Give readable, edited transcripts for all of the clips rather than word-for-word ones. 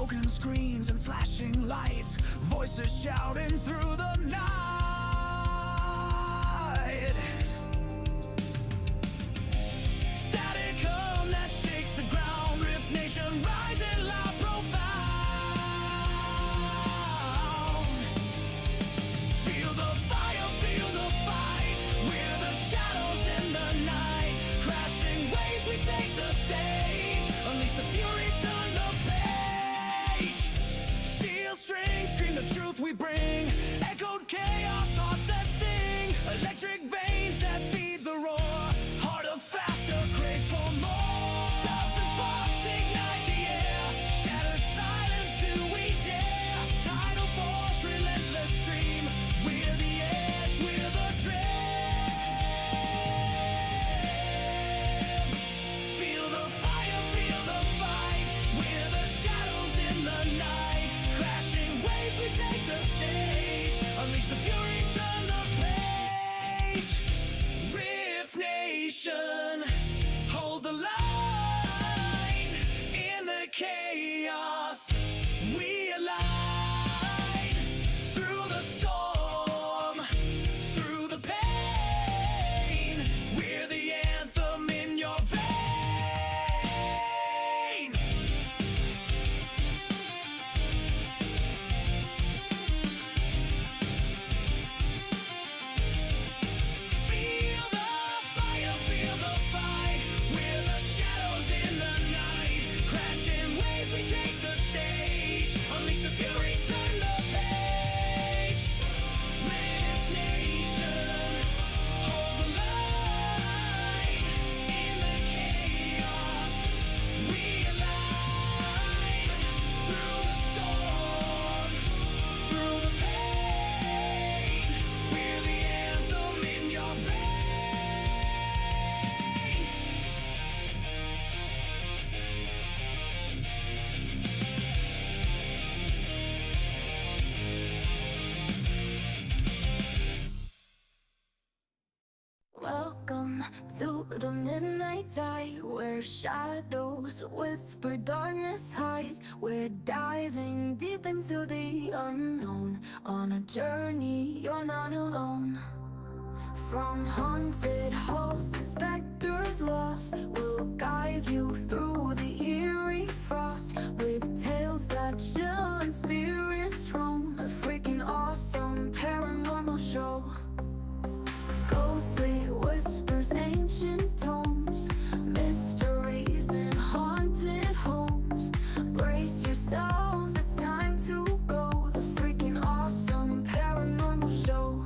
broken screens and flashing lights, voices shouting through the night. Static hum that shakes the ground, Rift Nation rising loud, profound. Feel the fire, feel the fight, we're the shadows in the night. Crashing waves, we take the stage, unleash the fury, turn the page. Steel strings scream the truth we bring, echoed chaos, hearts that sting. Electric veins that feed the roar, heart of faster, crave for more. Dust and sparks ignite the air, shattered silence, do we dare? Tidal force, relentless stream, we're the edge, we're the dream. Feel the fire, feel the fight, we're the shadows in the night. Crashing waves, we take the stage, unleash the fury, turn the page. Rift Nation, hold the line. In the chaos, we align. Through the storm, through the pain, we're the anthem in your veins. Feel the fire, feel the fight, we're the shadows in the night. Crashing waves, we take the stage, unleash the fury, turn the page. Rift Nation, hold the line. In the chaos, we align. Through the storm, through the pain, we're the anthem in your veins. Welcome to the midnight tide, where shadows whisper, darkness hides. We're diving deep into the unknown, on a journey you're not alone. From haunted halls to specters lost, we'll guide you through the eerie frost, with tales that chill and spirits roam. A freaking awesome paranormal show. Ghostly whispers, ancient tomes, mysteries in haunted homes. Brace yourselves, it's time to go. The freaking awesome paranormal show.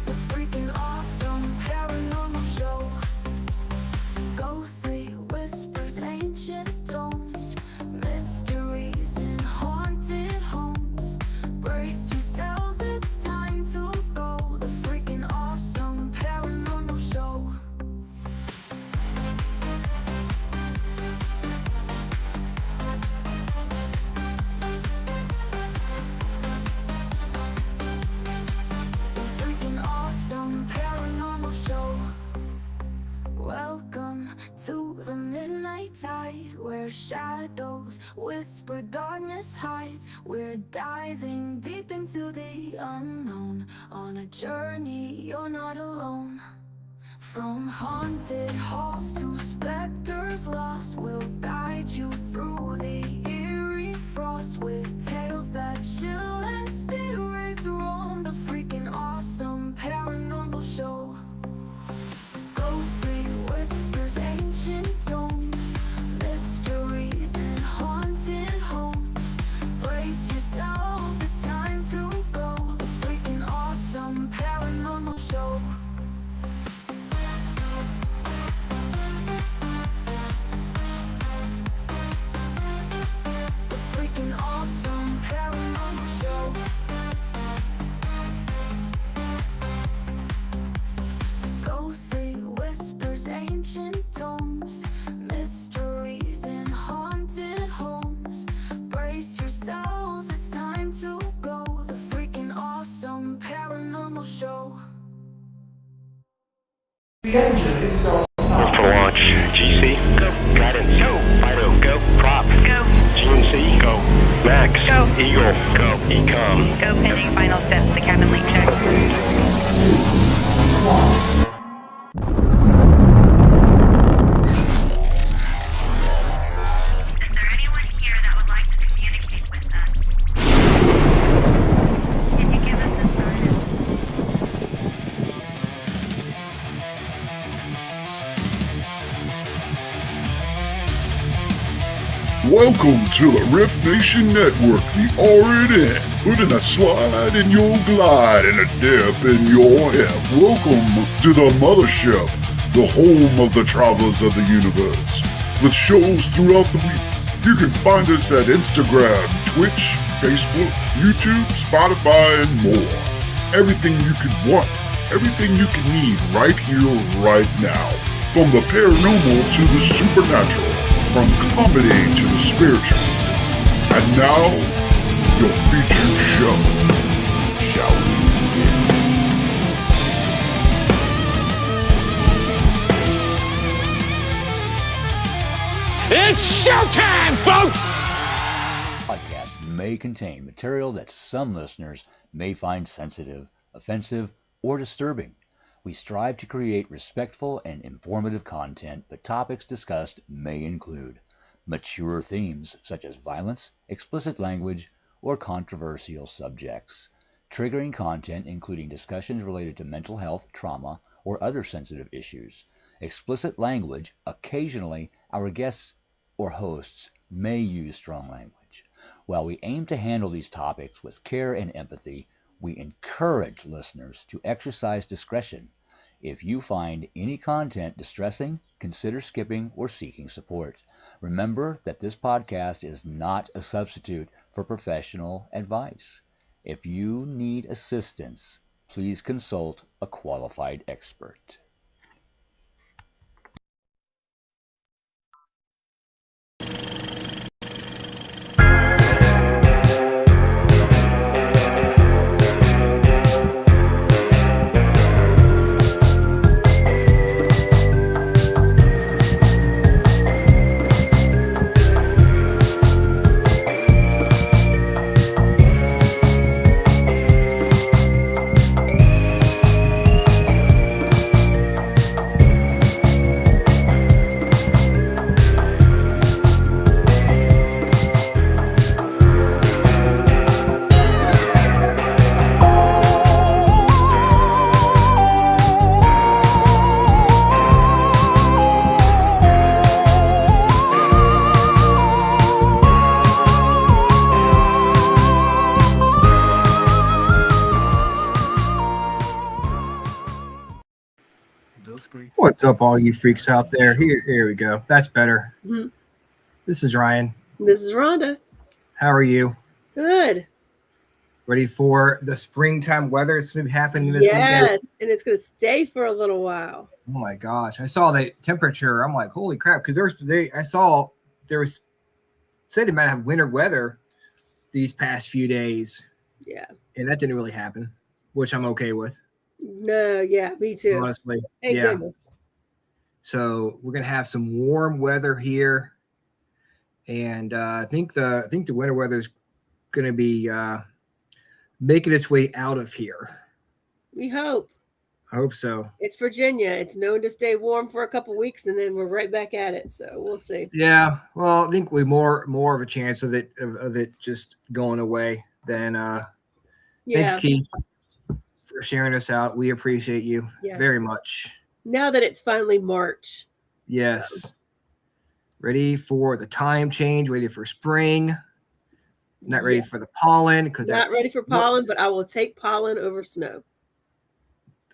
The freaking awesome paranormal show. Ghostly whispers, ancient tomes, mysteries in haunted homes. Brace yourselves, it's time to go. The freaking awesome paranormal show. The freaking awesome paranormal show. Welcome to the midnight tide, where shadows whisper, darkness hides. We're diving deep into the unknown, on a journey you're not alone. From haunted halls to specters lost, we'll guide you through the eerie frost, with tales that chill and spirits roam. The freaking awesome paranormal show. Ghostly whispers, ancient tomes, mysteries in haunted homes. Brace yourselves, it's time to go. The freaking awesome paranormal show. The freaking awesome paranormal show. The engine is still Go for launch. GC, go. Guidance, go. Fido, go. Prop, go. GNC, go. Max, go. Eagle, go. Ecom, Go pending final steps to cabin link check. 3, 2, 1. Is there anyone here that would like to communicate with us? Can you give us a sign? Welcome to the Riff Nation Network, the RNN, putting a slide in your glide and a dip in your hip. Welcome to the mothership, the home of the travelers of the universe. With shows throughout the week, you can find us at Instagram, Twitch, Facebook, YouTube, Spotify, and more. Everything you could want, everything you can need right here, right now. From the paranormal to the supernatural. From comedy to the spiritual. And now, your featured show. Shall we begin? It's showtime, folks! Podcast may contain material that some listeners may find sensitive, offensive, or disturbing. We strive to create respectful and informative content, but topics discussed may include mature themes such as violence, explicit language, or controversial subjects, triggering content including discussions related to mental health, trauma, or other sensitive issues, explicit language. Occasionally, our guests or hosts may use strong language. While we aim to handle these topics with care and empathy, we encourage listeners to exercise discretion. If you find any content distressing, consider skipping or seeking support. Remember that this podcast is not a substitute for professional advice. If you need assistance, please consult a qualified expert. What's up, all you freaks out there? Here we go. That's better. Mm-hmm. This is Ryan. This is Rhonda. How are you? Good. Ready for the springtime weather? It's going to be happening this weekend. Yes, and it's going to stay for a little while. Oh my gosh! I saw the temperature. I'm like, holy crap! Because I saw there was said they might have winter weather these past few days. Yeah. And that didn't really happen, which I'm okay with. No, yeah, me too. Honestly, Thank yeah. goodness. So we're gonna have some warm weather here, and I think the winter weather is gonna be making its way out of here. We hope. I hope so. It's Virginia. It's known to stay warm for a couple weeks, and then we're right back at it. So we'll see. Yeah. Well, I think we more of a chance of it just going away than. Thanks, Keith, for sharing us out. We appreciate you very much. Now that it's finally March. Yes. Ready for the time change, ready for spring. Not ready for the pollen. Not ready for pollen, but I will take pollen over snow.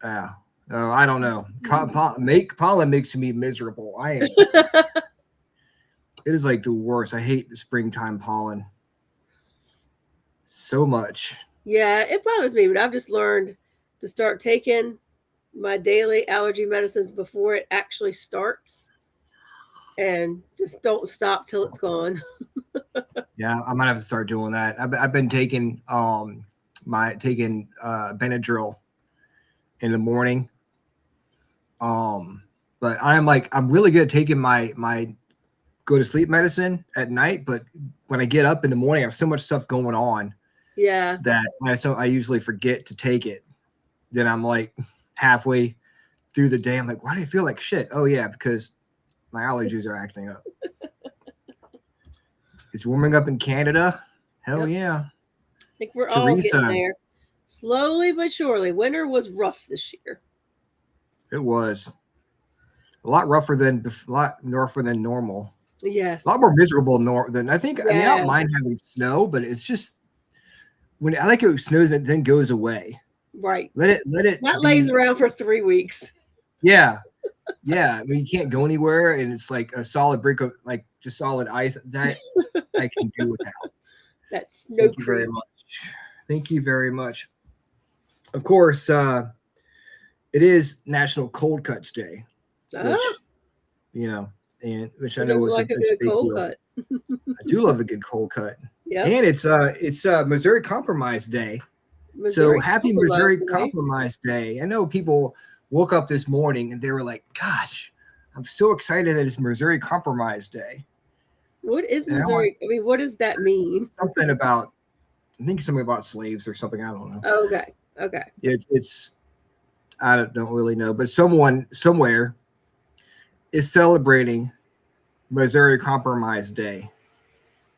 Oh, I don't know. Pollen makes me miserable. I am. It is like the worst. I hate the springtime pollen so much. Yeah, it bothers me, but I've just learned to start taking my daily allergy medicines before it actually starts, and just don't stop till it's gone. Yeah, I might have to start doing that. I've been taking Benadryl in the morning, But I'm really good at taking my go to sleep medicine at night, but when I get up in the morning, I have so much stuff going on Yeah. that I usually forget to take it. Then I'm like halfway through the day, I'm like, why do I feel like shit? Oh yeah, because my allergies are acting up. It's warming up in Canada. Hell Yep. yeah. I think we're Teresa. all getting there. Slowly but surely. Winter was rough this year. It was a lot rougher than normal. Yes. A lot more miserable than I think. I mean, I Yeah. don't mind having snow, but it's just when I like it snows and it then goes away. Right. Let it That be. lays around for 3 weeks. Yeah. Yeah. I mean, you can't go anywhere and it's like a solid brick of like just solid ice that I can do without. That's no Thank you very much. Thank you very much. Of course, it is National Cold Cuts Day, which, you know, and which I know is like a a good big cold deal. cut. I do love a good cold cut. Yeah. And it's Missouri Compromise Day. So happy Missouri Compromise Day. I know people woke up this morning and they were like, gosh, I'm so excited that it's Missouri Compromise Day. What is And Missouri? I mean, what does that mean? Something about, I think something about slaves or something. I don't know. Okay. Okay. It's I don't really know, but someone somewhere is celebrating Missouri Compromise Day.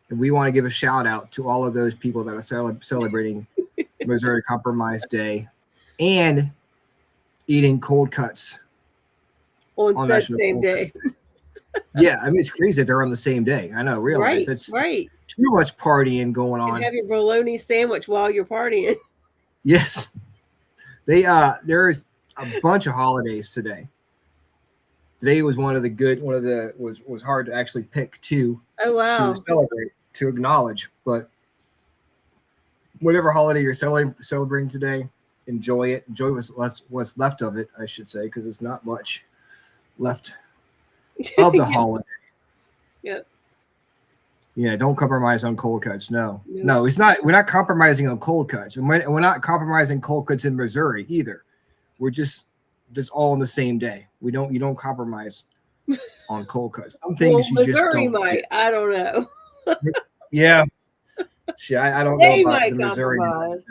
And we want to give a shout out to all of those people that are celebrating Missouri Compromise Day and eating cold cuts On said National same Cold day. Cuts Day. Yeah, I mean it's crazy that they're on the same day. I know, realize Right. it's Right. too much partying going And on. have your bologna sandwich while you're partying. Yes, there is a bunch of holidays today. Today was was hard to actually pick two Oh wow. to celebrate, to acknowledge. But whatever holiday you're celebrating today, enjoy it. Enjoy what's left of it, I should say, because it's not much left of the holiday. Yep. Yeah, don't compromise on cold cuts. No, it's not. We're not compromising on cold cuts, and we're not compromising cold cuts in Missouri either. We're just all on the same day. You don't compromise on cold cuts. Some things Well, you just Missouri don't. might. I don't know. Yeah. I don't They know about might the Missouri. compromise.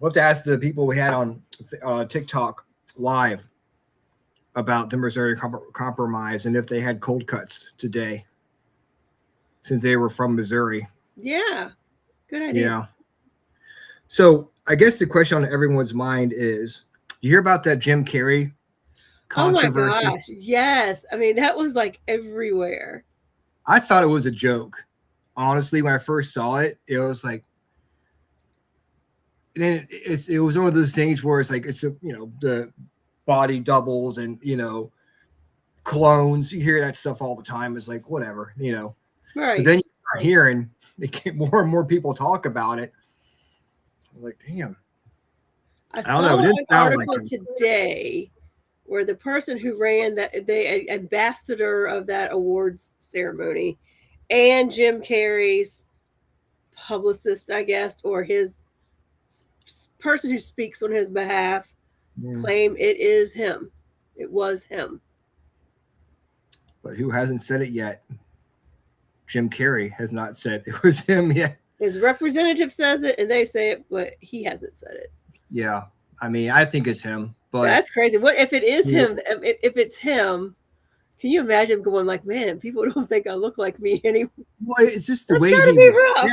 We'll have to ask the people we had on TikTok live about the Missouri Compromise and if they had cold cuts today, since they were from Missouri. Yeah. Good idea. Yeah. So I guess the question on everyone's mind is, you hear about that Jim Carrey controversy? Oh my gosh. Yes. I mean, that was like everywhere. I thought it was a joke. Honestly, when I first saw it, it was like, and then it was one of those things where it's like, it's the body doubles and clones. You hear that stuff all the time. It's like, whatever, Right. But then you start hearing more and more people talk about it. I'm like, damn. I don't saw know. It didn't an sound article like him. today where the person who ran the ambassador of that awards ceremony and Jim Carrey's publicist, I guess, or his person who speaks on his behalf claim it is him. It was him. But who hasn't said it yet? Jim Carrey has not said it was him yet. His representative says it and they say it, but he hasn't said it. Yeah. I mean, I think it's him, but that's crazy. What if it is him? If it's him, can you imagine going like, man, people don't think I look like me anymore? Well, it's just the way he be rough.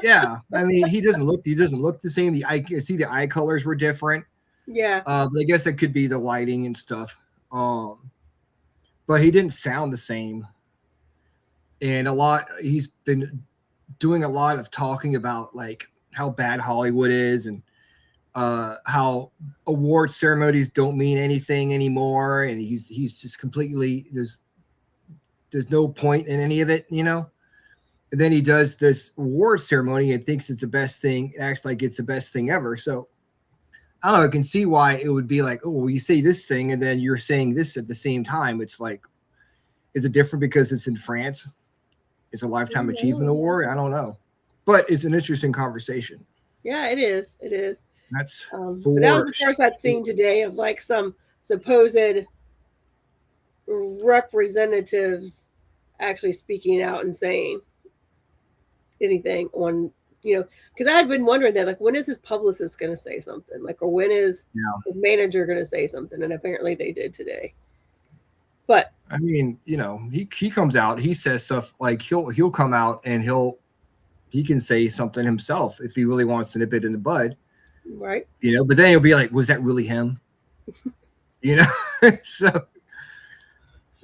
Yeah. I mean, he doesn't look the same. The eye colors were different. Yeah. But I guess that could be the lighting and stuff. But he didn't sound the same. And he's been doing a lot of talking about like how bad Hollywood is and how award ceremonies don't mean anything anymore. And he's just completely, there's no point in any of it, And then he does this award ceremony and thinks it's the best thing, acts like it's the best thing ever. So I don't know, I can see why it would be like, oh, well, you say this thing and then you're saying this at the same time. It's like, is it different because it's in France? It's a Lifetime Achievement Award? I don't know. But it's an interesting conversation. Yeah, it is. It is. That's but that was the first I'd seen today of like some supposed representatives actually speaking out and saying anything on, because I had been wondering that, like, when is his publicist going to say something, like, or when is his manager going to say something, and apparently they did today. But I mean, he comes out, he says stuff like he'll come out and he can say something himself if he really wants to nip it in the bud, right? But then he'll be like, was that really him? So.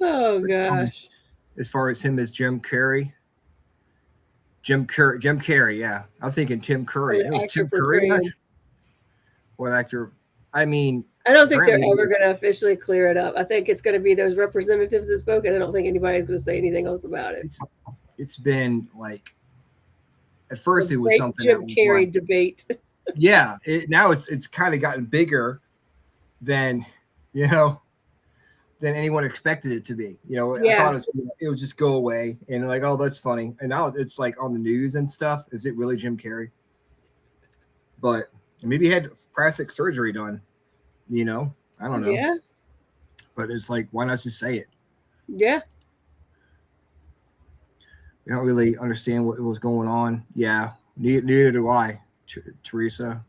Oh gosh. As far as him as Jim Carrey. Jim Carrey, yeah. I'm thinking Tim Curry. It was Tim Curry. What actor? I mean, I don't think they're ever going to officially clear it up. I think it's going to be those representatives that spoke, and I don't think anybody's going to say anything else about it. It's been like, at first it was something Jim Carrey debate. Yeah, now it's kind of gotten bigger than than anyone expected it to be. I thought it would just go away and like, oh, that's funny. And now it's like on the news and stuff. Is it really Jim Carrey? But maybe he had plastic surgery done. I don't know. Yeah. But it's like, why not just say it? Yeah. We don't really understand what was going on. Yeah. Neither do I, Teresa.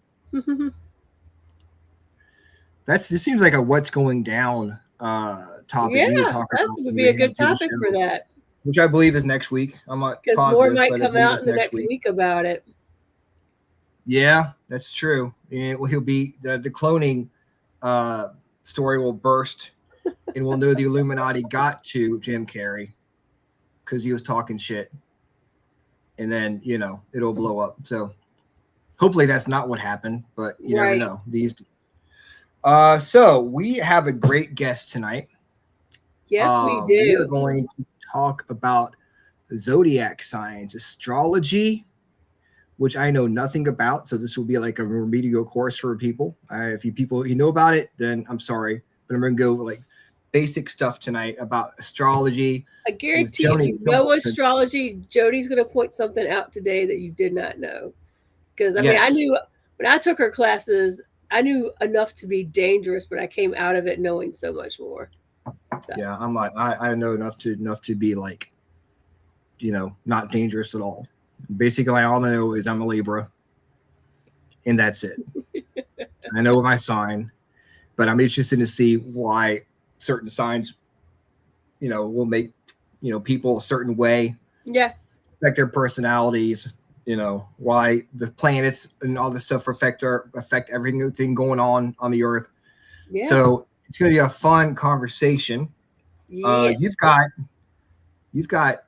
This seems like a what's going down topic. Yeah, that would be a good topic for that. Which I believe is next week. I'm not positive. Because more might come out in the next week about it. Yeah, that's true. And he'll be the cloning story will burst, and we'll know the Illuminati got to Jim Carrey because he was talking shit, and then it'll blow up. So hopefully that's not what happened, but you never know. So we have a great guest tonight. Yes, we do. We're going to talk about zodiac signs, astrology, which I know nothing about. So this will be like a remedial course for people. If you know about it, then I'm sorry, but I'm going to go over like basic stuff tonight about astrology. I guarantee you know astrology. Jody's going to point something out today that you did not know. Because I mean, I knew when I took her classes, I knew enough to be dangerous, but I came out of it knowing so much more. So. Yeah, I'm like, I know enough to be like, not dangerous at all. Basically, all I know is I'm a Libra, and that's it. I know my sign, but I'm interested to see why certain signs, will make, people a certain way. Yeah. Affect their personalities. Why the planets and all this stuff affect everything going on the earth. Yeah. So it's going to be a fun conversation. Yeah. You've got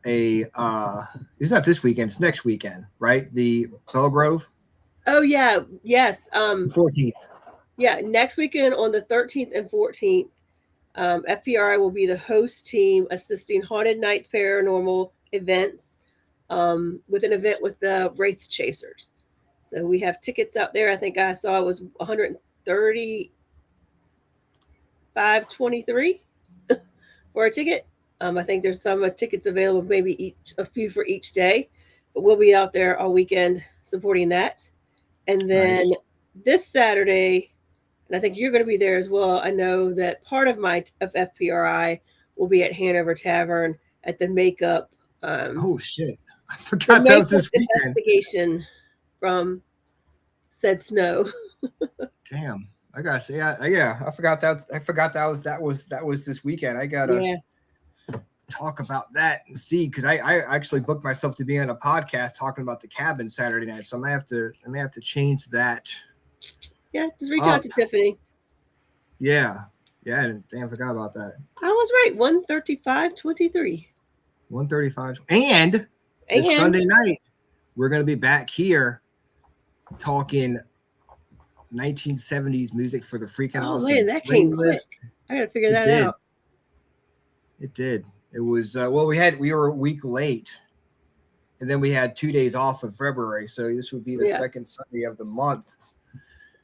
a it's not this weekend, it's next weekend, right? The Belgrove. Oh yeah. Yes. 14th. Yeah. Next weekend on the 13th and 14th, FPRI will be the host team assisting Haunted Nights paranormal events. With an event with the Wraith Chasers. So we have tickets out there. I think I saw it was $135.23 for a ticket. I think there's some tickets available, maybe a few for each day, but we'll be out there all weekend supporting that. And then this Saturday, and I think you're going to be there as well. I know that part of FPRI will be at Hanover Tavern at the makeup. Oh shit. I forgot that was this weekend. Investigation from said Snow. Damn, I gotta say, I forgot that. I forgot that was this weekend. I gotta talk about that and see, because I actually booked myself to be on a podcast talking about the cabin Saturday night, so I may have to change that. Yeah, just reach out to Tiffany. Yeah, I forgot about that. I was right. 135.23. 135, and. This Sunday night, we're going to be back here talking 1970s music for the freaking awesome. Man, that came quick. I got to figure that out. It did. It was, we were a week late, and then we had 2 days off of February. So this would be the second Sunday of the month.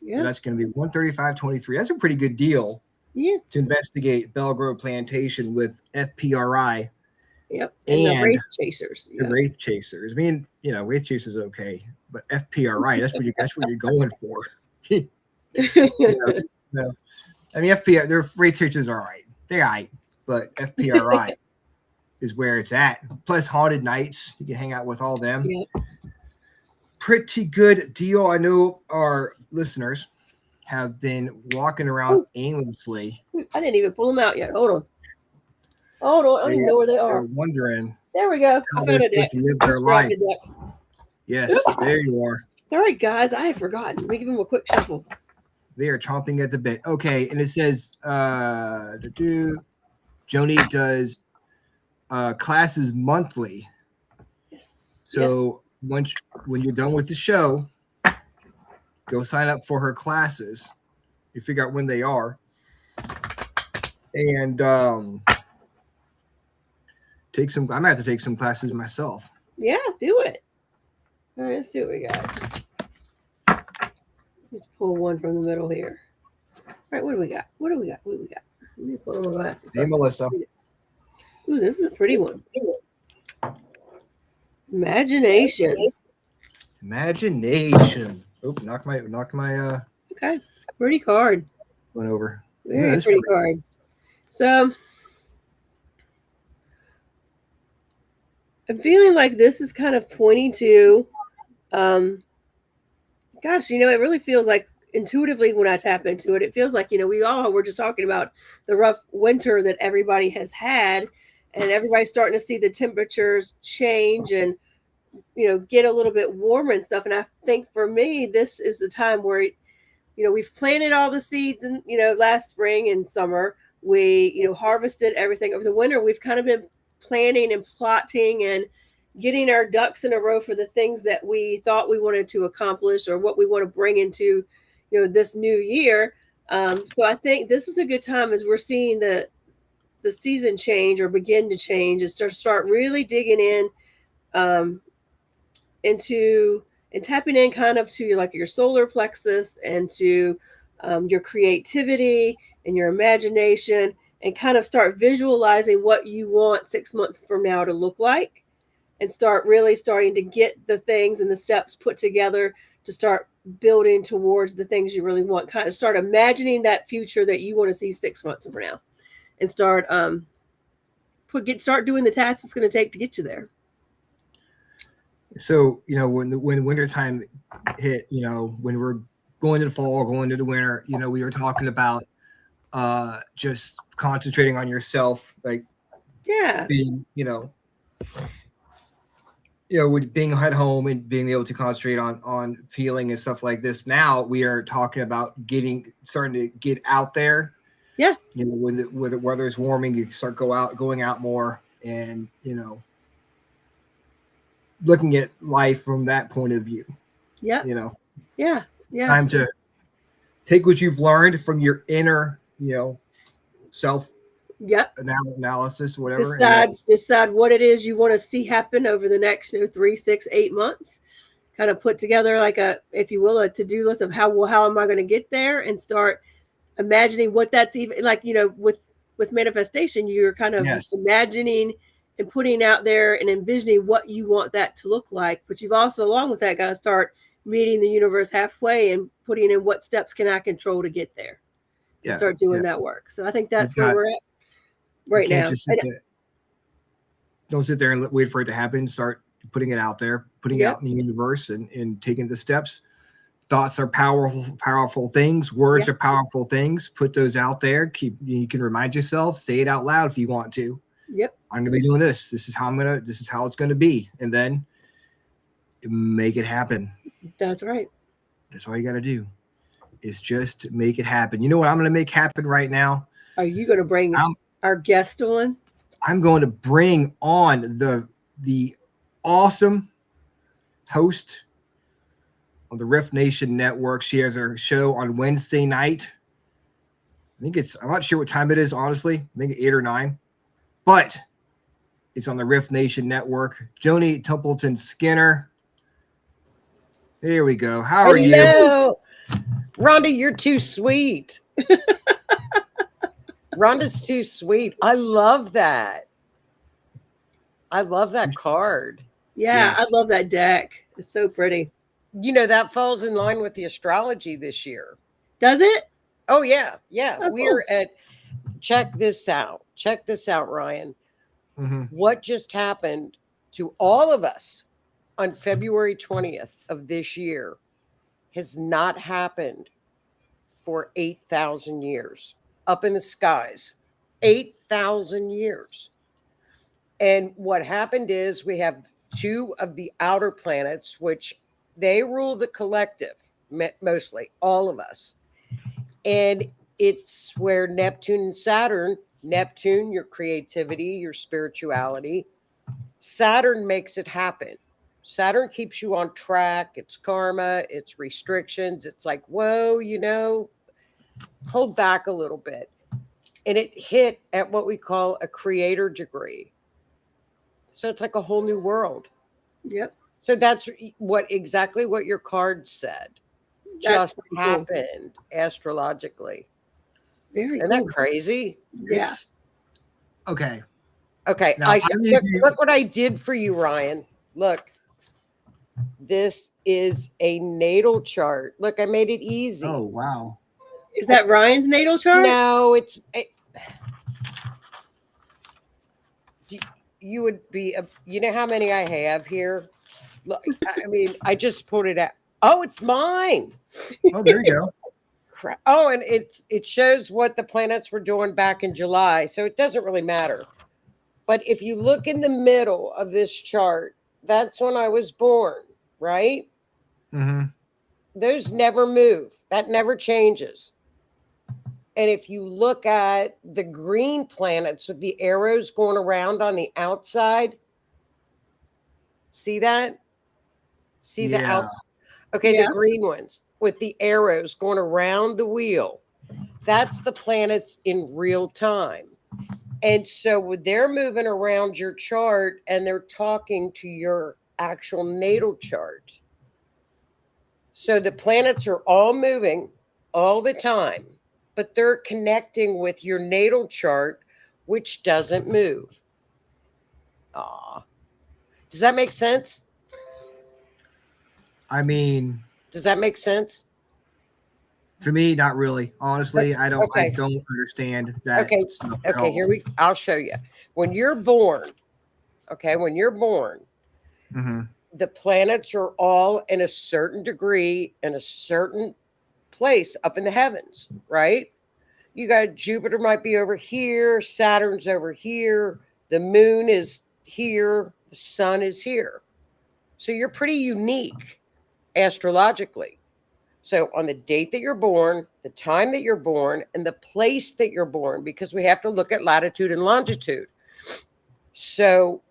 Yeah. And that's going to be 135.23. That's a pretty good deal. Yeah. To investigate Belgrove Plantation with FPRI. Yep. And the Wraith Chasers. The Wraith Chasers. I mean, Wraith Chasers is okay, but FPRI, that's what you're going for. No. I mean, FPR, their researchers are all right. They're all right, but FPRI is where it's at. Plus, haunted nights. You can hang out with all them. Yeah. Pretty good deal. I know our listeners have been walking around aimlessly. I didn't even pull them out yet. Hold on. I don't even know where they They're are. wondering There we go. how I they're found a deck. supposed to live their Let's grab life. the deck. Yes, there you are. All right, guys. I had forgotten. Let me give them a quick shuffle. They are chomping at the bit. Okay, and it says Joni does classes monthly. Yes. So when you're done with the show, go sign up for her classes. You figure out when they are, and take some. I'm gonna have to take some classes myself. Yeah, do it. All right, let's see what we got. Let's pull one from the middle here. All right, what do we got? What do we got? Let me pull my glasses. Hey, up. Melissa. Ooh, this is a pretty one. Imagination. Imagination. Oop, knock my Okay, pretty card. went over. Very that's pretty card. So I'm feeling like this is kind of pointing to, gosh, it really feels like intuitively when I tap into it, it feels like, we all were just talking about the rough winter that everybody has had, and everybody's starting to see the temperatures change and, get a little bit warmer and stuff. And I think for me, this is the time where, we've planted all the seeds and, last spring and summer, we, harvested everything over the winter. We've kind of been planning and plotting and getting our ducks in a row for the things that we thought we wanted to accomplish or what we want to bring into, this new year. So I think this is a good time as we're seeing the season change or begin to change, is to start really digging in into and tapping in kind of to like your solar plexus and to your creativity and your imagination, and kind of start visualizing what you want 6 months from now to look like, and starting to get the things and the steps put together to start building towards the things you really want. Kind of start imagining that future that you want to see 6 months from now, and start doing the tasks it's going to take to get you there. So, when winter time hit, when we're going to the fall, going to the winter, we were talking about just concentrating on yourself, like being, with being at home and being able to concentrate on feeling and stuff like this. Now we are talking about starting to get out there. Yeah. When the weather's warming, you start going out more, and looking at life from that point of view. Yeah. Yeah. Time to take what you've learned from your inner, self analysis, whatever. Decide what it is you want to see happen over the next 3, 6, 8 months. Kind of put together like a to-do list of how am I going to get there, and start imagining what that's even like. With manifestation, you're kind of imagining and putting out there and envisioning what you want that to look like. But you've also, along with that, got to start meeting the universe halfway and putting in what steps can I control to get there. Yeah, start doing that work. So I think that's where we're at right now. Don't sit there and wait for it to happen. Start putting it out there, putting it out in the universe, and taking the steps. Thoughts are powerful things. Words are powerful things. Put those out there. You can remind yourself, say it out loud if you want to. Yep. I'm gonna be doing this. This is how it's gonna be. And then make it happen. That's right. That's all you gotta do. Is just make it happen. You know what I'm gonna make happen right now? Are you gonna bring our guest on? I'm going to bring on the awesome host on the Riff Nation Network. She has her show on Wednesday night. I'm not sure what time it is, honestly. I think 8 or 9. But it's on the Riff Nation Network. Joni Templeton Skinner. There we go. How are you? Rhonda, you're too sweet. Rhonda's too sweet. I love that. I love that card. Yeah, yes. I love that deck. It's so pretty. That falls in line with the astrology this year. Does it? Oh yeah, yeah. Oh, We're cool. at. Check this out. Check this out, Ryan. What just happened to all of us on February 20th of this year has not happened for 8,000 years up in the skies. 8,000 years. And what happened is we have two of the outer planets, which they rule the collective, mostly all of us. And it's where Neptune and Saturn, Neptune, your creativity, your spirituality, Saturn makes it happen. Saturn keeps you on track. It's karma, it's restrictions. It's like, whoa, hold back a little bit. And it hit at what we call a creator degree. So it's like a whole new world. Yep. So that's exactly what your card said. Just happened astrologically. Very Isn't that crazy? Yeah. Okay. Okay. Now, Look what I did for you, Ryan. Look. This is a natal chart. Look, I made it easy. Oh, wow. Is that Ryan's natal chart? No, you would be, you know how many I have here? Look, I mean, I just put it out. Oh, it's mine. Oh, there you go. Crap. Oh, and it shows what the planets were doing back in July, so it doesn't really matter. But if you look in the middle of this chart, that's when I was born, right? Those never move. That never changes. And if you look at the green planets with the arrows going around on the outside, see that? See the outside? Okay, the green ones with the arrows going around the wheel. That's the planets in real time. And so they're moving around your chart and they're talking to your actual natal chart. So the planets are all moving all the time, but they're connecting with your natal chart, which doesn't move. Aw. Does that make sense? I mean, does that make sense? For me, not really. Honestly, I don't understand that. Okay. Stuff Okay, I'll show you. When you're born, the planets are all in a certain degree in a certain place up in the heavens, right? You got Jupiter might be over here, Saturn's over here, the moon is here, the sun is here. So you're pretty unique astrologically. So on the date that you're born, the time that you're born, and the place that you're born, because we have to look at latitude and longitude. So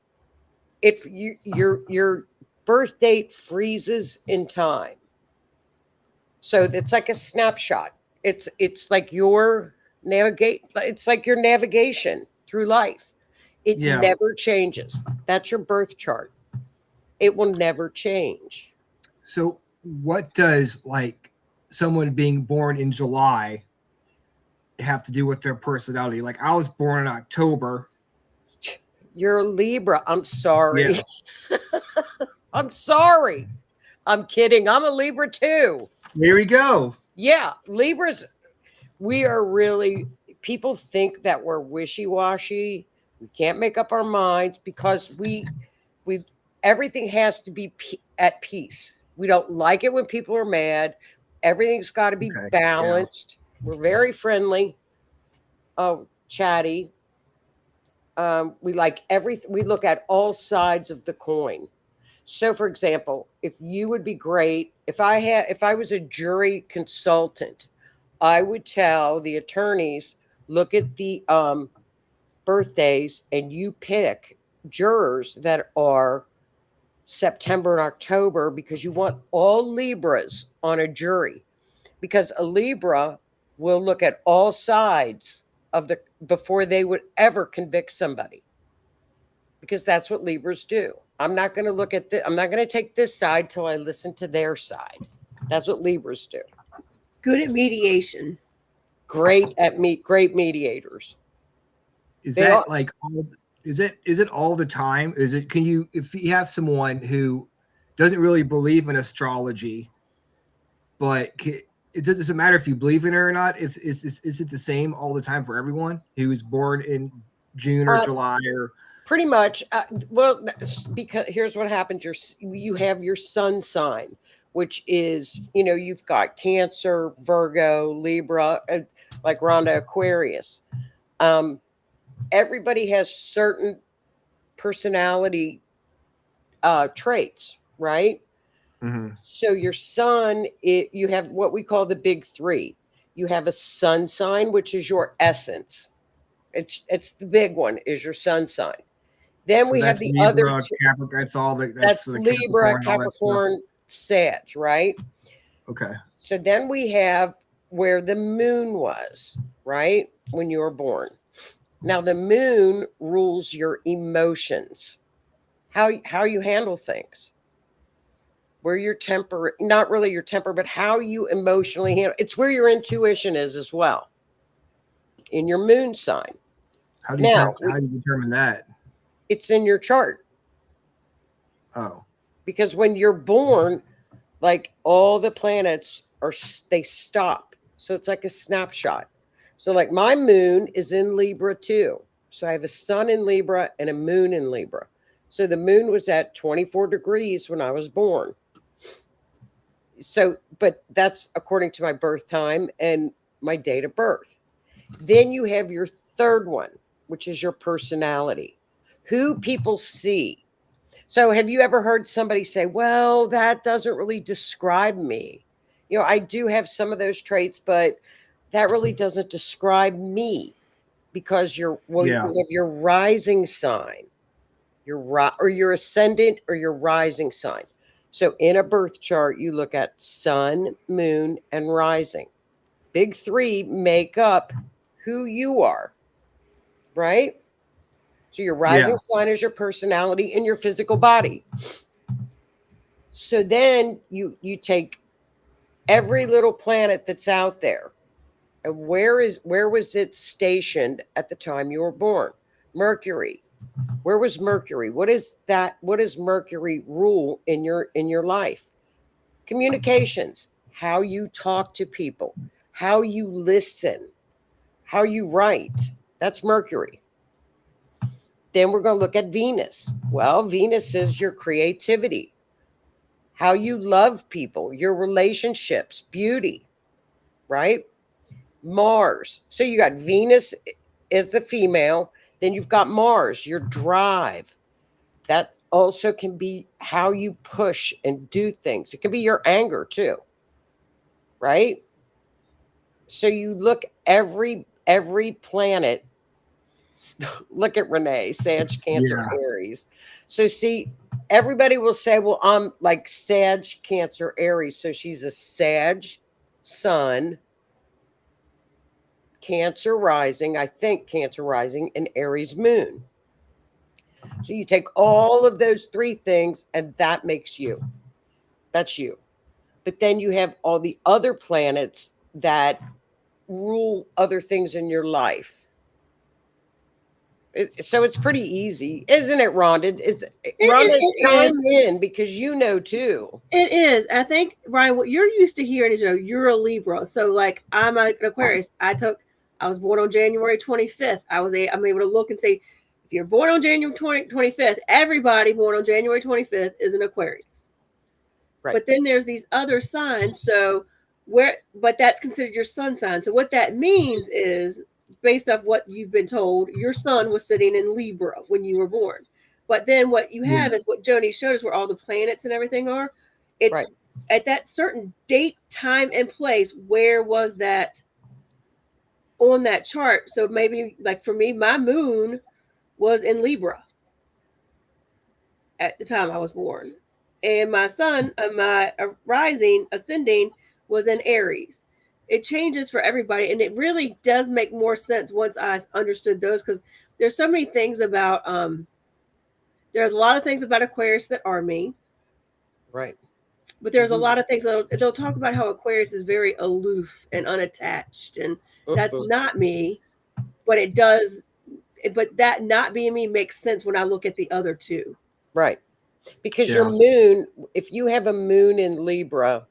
if your birth date freezes in time. So it's like a snapshot. It's like your navigation through life. It never changes. That's your birth chart. It will never change. So what does like someone being born in July have to do with their personality? Like I was born in October. You're a Libra. I'm sorry. Yeah. I'm sorry. I'm kidding. I'm a Libra too. There we go. Yeah. Libras, we are really, people think that we're wishy-washy. We can't make up our minds because everything has to be at peace. We don't like it when people are mad. Everything's got to be balanced. Yeah. We're very friendly, chatty. We like everything. We look at all sides of the coin. So, for example, if you would be great, if I was a jury consultant, I would tell the attorneys, look at the birthdays and you pick jurors that are September and October because you want all Libras on a jury, because a Libra will look at all sides of before they would ever convict somebody, because that's what Libras do. I'm not going to look at I'm not going to take this side till I listen to their side. That's what Libras do. Good at mediation. Great mediators. Is that like is it all the time? Is it, if you have someone who doesn't really believe in astrology, but does it matter if you believe in it or not? If is it the same all the time for everyone who was born in June or July or? Pretty much. Well, because here's what happens: you have your sun sign, which is, you've got Cancer, Virgo, Libra, like Rhonda, Aquarius. Everybody has certain personality traits, right? Mm-hmm. So your sun, you have what we call the big three. You have a sun sign, which is your essence. It's the big one, is your sun sign. Then So we have that's the Libra, other two. Capricorn. That's all the That's the Libra, Capricorn, all that stuff. Capricorn, Sag, right? Okay. So then we have where the moon was, right? When you were born. Now the moon rules your emotions, how you handle things, where your temper, not really your temper, but how you emotionally handle. It's where your intuition is as well, in your moon sign. How do you determine that? It's in your chart. Oh. Because when you're born, like all the planets they stop. So it's like a snapshot. So like my moon is in Libra too. So I have a sun in Libra and a moon in Libra. So the moon was at 24 degrees when I was born. So, but that's according to my birth time and my date of birth. Then you have your third one, which is your personality, who people see. So have you ever heard somebody say, well, that doesn't really describe me? I do have some of those traits, but that really doesn't describe me, because you have your rising sign, or your ascendant or your rising sign. So in a birth chart, you look at sun, moon, and rising. Big three make up who you are, right? So your rising sign is your personality and your physical body. So then you take every little planet that's out there, and where was it stationed at the time you were born? Mercury. Where was Mercury? What is that? What does Mercury rule in your life? Communications, how you talk to people, how you listen, how you write. That's Mercury. Then we're going to look at Venus. Well, Venus is your creativity, how you love people, your relationships, beauty, right? Mars. So you got Venus is the female. Then you've got Mars, your drive. That also can be how you push and do things. It can be your anger too, right? So you look every planet. Look at Renee, Sag, Cancer, Aries. So see, everybody will say, well, I'm like Sag, Cancer, Aries. So she's a Sag sun, Cancer rising, I think Cancer rising, and Aries moon. So you take all of those three things and that makes you. That's you. But then you have all the other planets that rule other things in your life. So it's pretty easy, isn't it, Rhonda? Rhonda, chime in, because you know too. It is. I think, Ryan, what you're used to hearing is, you're a Libra. So like I'm an Aquarius. I was born on January 25th. I'm able to look and say, if you're born on January 25th, everybody born on January 25th is an Aquarius. Right. But then there's these other signs. But that's considered your sun sign. So what that means is, based off what you've been told, your sun was sitting in Libra when you were born. But then what you have is what Joni showed us, where all the planets and everything are. It's right. At that certain date, time, and place, where was that on that chart? So maybe, like for me, my moon was in Libra at the time I was born. And my sun, my rising, ascending, was in Aries. It changes for everybody, and it really does make more sense once I understood those, because there's so many things about there's a lot of things about Aquarius that are me, right? But there's a lot of things they'll talk about how Aquarius is very aloof and unattached, and that's not me. But it does, but that not being me makes sense when I look at the other two, right? Because your moon, if you have a moon in Libra,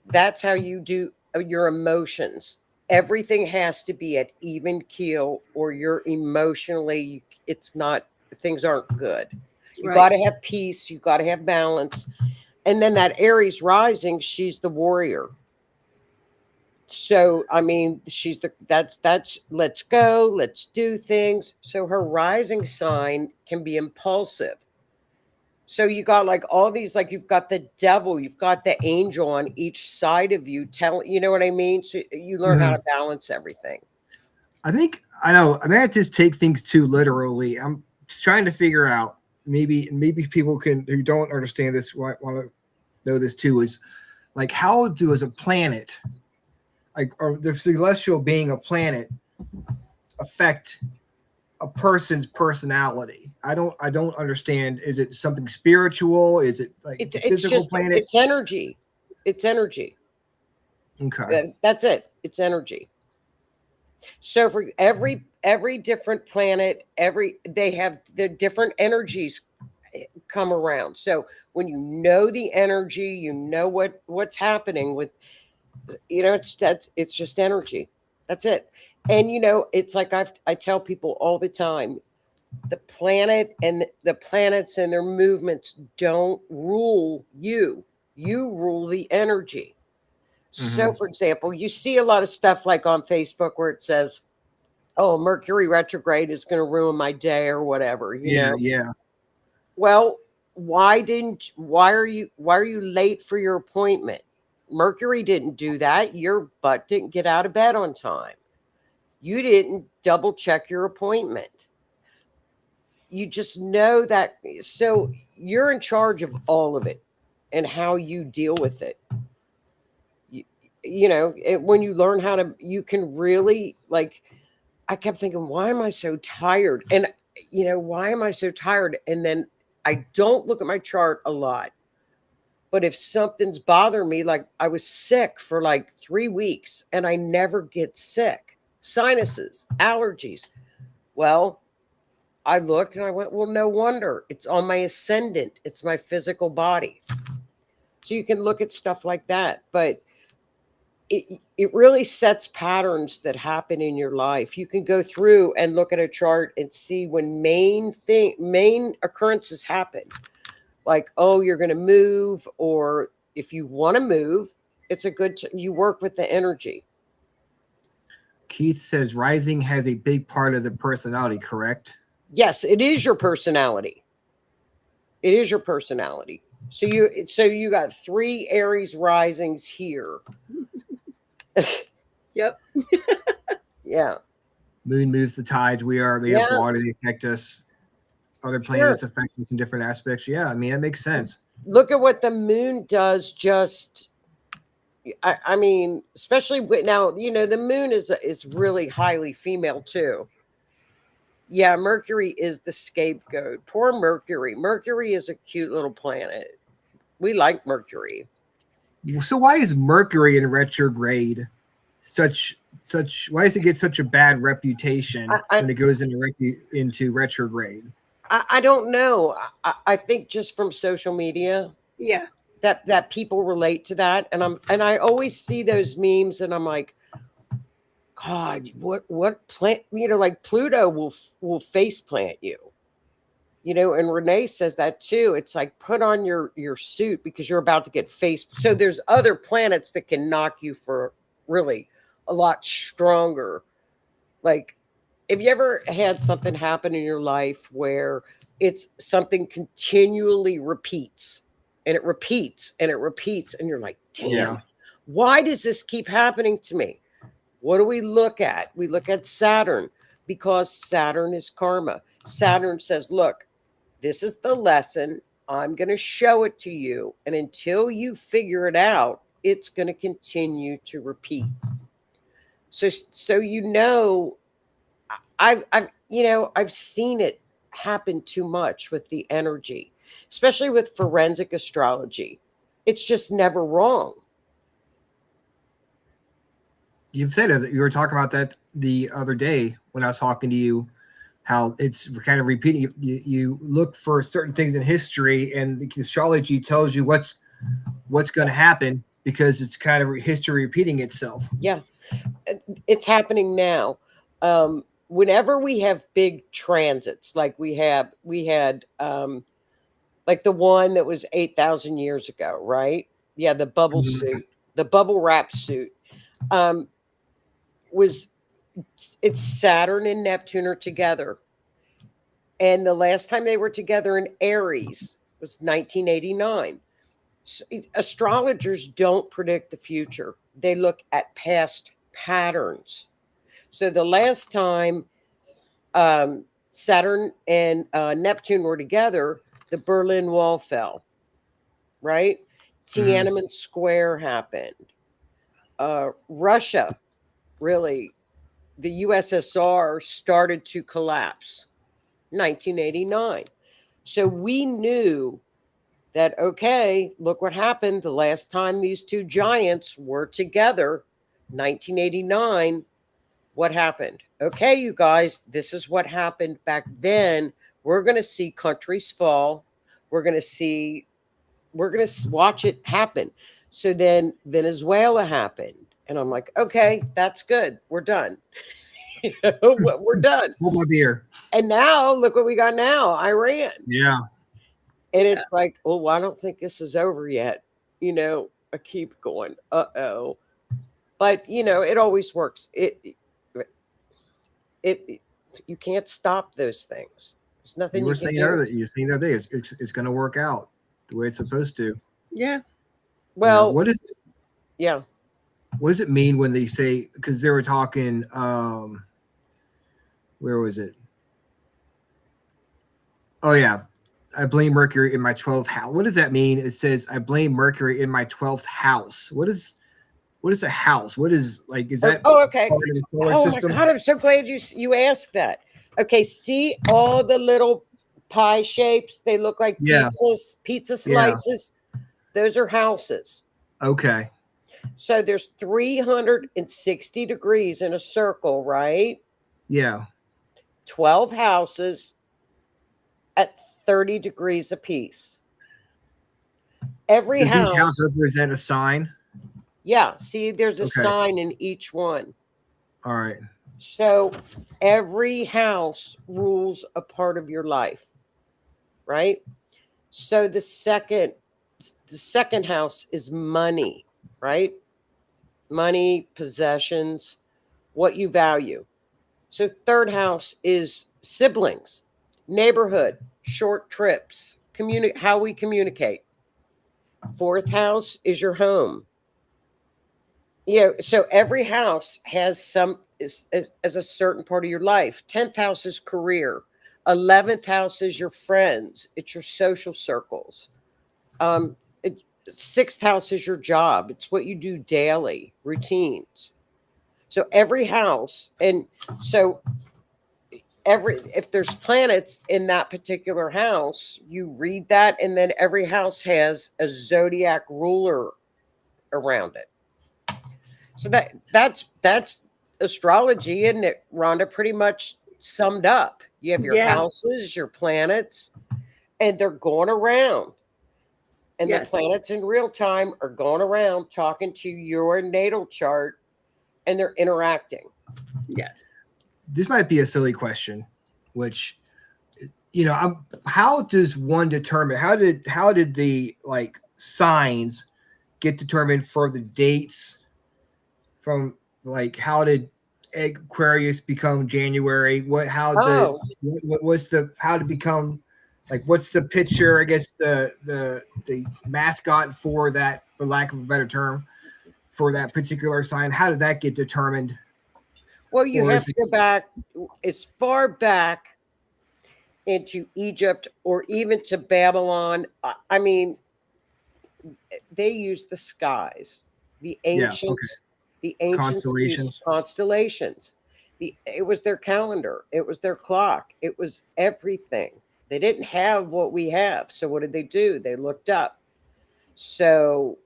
that's how you do your emotions. Everything has to be at even keel, or you're emotionally, it's not, things aren't good. You got to have peace, you got to have balance. And then that Aries rising, she's the warrior. So I mean, she's that's let's go, let's do things. So her rising sign can be impulsive. So you got like all these, like you've got the devil, you've got the angel on each side of you, you know what I mean? So you learn how to balance everything. I think I know. I mean, I just take things too literally. I'm trying to figure out, maybe people who don't understand this want to know this too, is like, how does a planet, like, or the celestial being a planet, affect a person's personality? I don't understand. Is it something spiritual? Is it like It's physical just planet? it's energy. It's energy. Okay. That's it. It's energy. So for every different planet, they have the different energies come around. So when you know the energy, you know what's happening with, it's just energy. That's it. And it's like I tell people all the time, the planet and the planets and their movements don't rule you. You rule the energy. So for example, you see a lot of stuff like on Facebook where it says, oh, Mercury retrograde is going to ruin my day or whatever, you know? Yeah. Well, why are you late for your appointment? Mercury didn't do that. Your butt didn't get out of bed on time. You didn't double check your appointment. You just know that. So you're in charge of all of it and how you deal with it. When you learn how to, you can really, like, I kept thinking, why am I so tired? And, why am I so tired? And then I don't look at my chart a lot. But if something's bothering me, like I was sick for like 3 weeks and I never get sick, sinuses, allergies. Well, I looked and I went, well, no wonder. It's on my ascendant. It's my physical body. So you can look at stuff like that. But it really sets patterns that happen in your life. You can go through and look at a chart and see when main occurrences happen. Like, oh, you're going to move, or if you want to move, it's a good, you work with the energy. Keith says rising has a big part of the personality, correct? Yes, it is your personality. It is your personality. So you got 3 Aries risings here. Yep. Yeah. Moon moves the tides. We are made of water. They affect us. Other planets affect us in different aspects. Yeah, I mean, that makes sense. Look at what the moon does. I mean, especially now, the moon is really highly female too. Yeah, Mercury is the scapegoat. Poor Mercury. Mercury is a cute little planet. We like Mercury. So why is Mercury in retrograde why does it get such a bad reputation when it goes into retrograde? I don't know. I think just from social media. Yeah. That people relate to that. And I always see those memes and I'm like, God, what plant, like Pluto will face plant you. And Renee says that too. It's like, put on your suit because you're about to get faced. So there's other planets that can knock you for really a lot stronger. Like, have you ever had something happen in your life where it's something continually repeats and it repeats and it repeats and you're like, damn, why does this keep happening to me? What do we look at? We look at Saturn, because Saturn is karma. Saturn says, look, this is the lesson. I'm going to show it to you. And until you figure it out, it's going to continue to repeat. So I've seen it happen too much with the energy, especially with forensic astrology. It's just never wrong. You've said it. You were talking about that the other day when I was talking to you, how it's kind of repeating. You look for certain things in history, and the astrology tells you what's going to happen because it's kind of history repeating itself. Yeah, it's happening now. Whenever we have big transits, like we had like the one that was 8,000 years ago, right? Yeah, the bubble suit, the bubble wrap suit, was it's Saturn and Neptune are together. And the last time they were together in Aries was 1989. So astrologers don't predict the future. They look at past patterns. So the last time Saturn and Neptune were together, the Berlin Wall fell, right? Tiananmen Square happened. Russia, really, the USSR started to collapse, 1989. So we knew that, okay, look what happened the last time these two giants were together, 1989. What happened? Okay, you guys, this is what happened back then. We're going to see countries fall. We're going to watch it happen. So then Venezuela happened. And I'm like, okay, that's good. We're done. We're done. Hold my beer. And now look what we got now, Iran. Yeah. And it's like, oh, I don't think this is over yet. I keep going, uh-oh. But, it always works. You can't stop those things. There's nothing you were saying earlier. You were saying the other day, it's going to work out the way it's supposed to. Yeah. Well, what is it? Yeah. What does it mean when they say, because they were talking, where was it? Oh, yeah. I blame Mercury in my 12th house. What does that mean? It says, I blame Mercury in my 12th house. What is a house? What is, like, is that? Oh, okay. Part of the solar system? My God, I'm so glad you asked that. Okay, see all the little pie shapes? They look like pizza slices. Yeah. Those are houses. Okay. So there's 360 degrees in a circle, right? Yeah. 12 houses at 30 degrees apiece. Every house. Does each house represent a sign? Yeah. See, there's a sign in each one. All right. So every house rules a part of your life, right? So the second house is money, right? Money, possessions, what you value. So third house is siblings, neighborhood, short trips, how we communicate. Fourth house is your home. So every house has as a certain part of your life. 10th house is career. 11th house is your friends. It's your social circles. 6th house is your job. It's what you do daily, routines. So every house, and so if there's planets in that particular house, you read that, and then every house has a zodiac ruler around it. So that's astrology, isn't it, Rhonda? Pretty much summed up. You have your houses, your planets, and they're going around. And the planets in real time are going around talking to your natal chart, and they're interacting. Yes. This might be a silly question, which, how does one determine? How did the signs get determined for the dates? From how did Aquarius become January? How to become, what's the picture? I guess the mascot for that, for lack of a better term, for that particular sign. How did that get determined? Well, you have to go back as far back into Egypt or even to Babylon. I mean, they used the skies, the ancients. The ancient constellations. It was their calendar. It was their clock. It was everything. They didn't have what we have. So what did they do? They looked up. So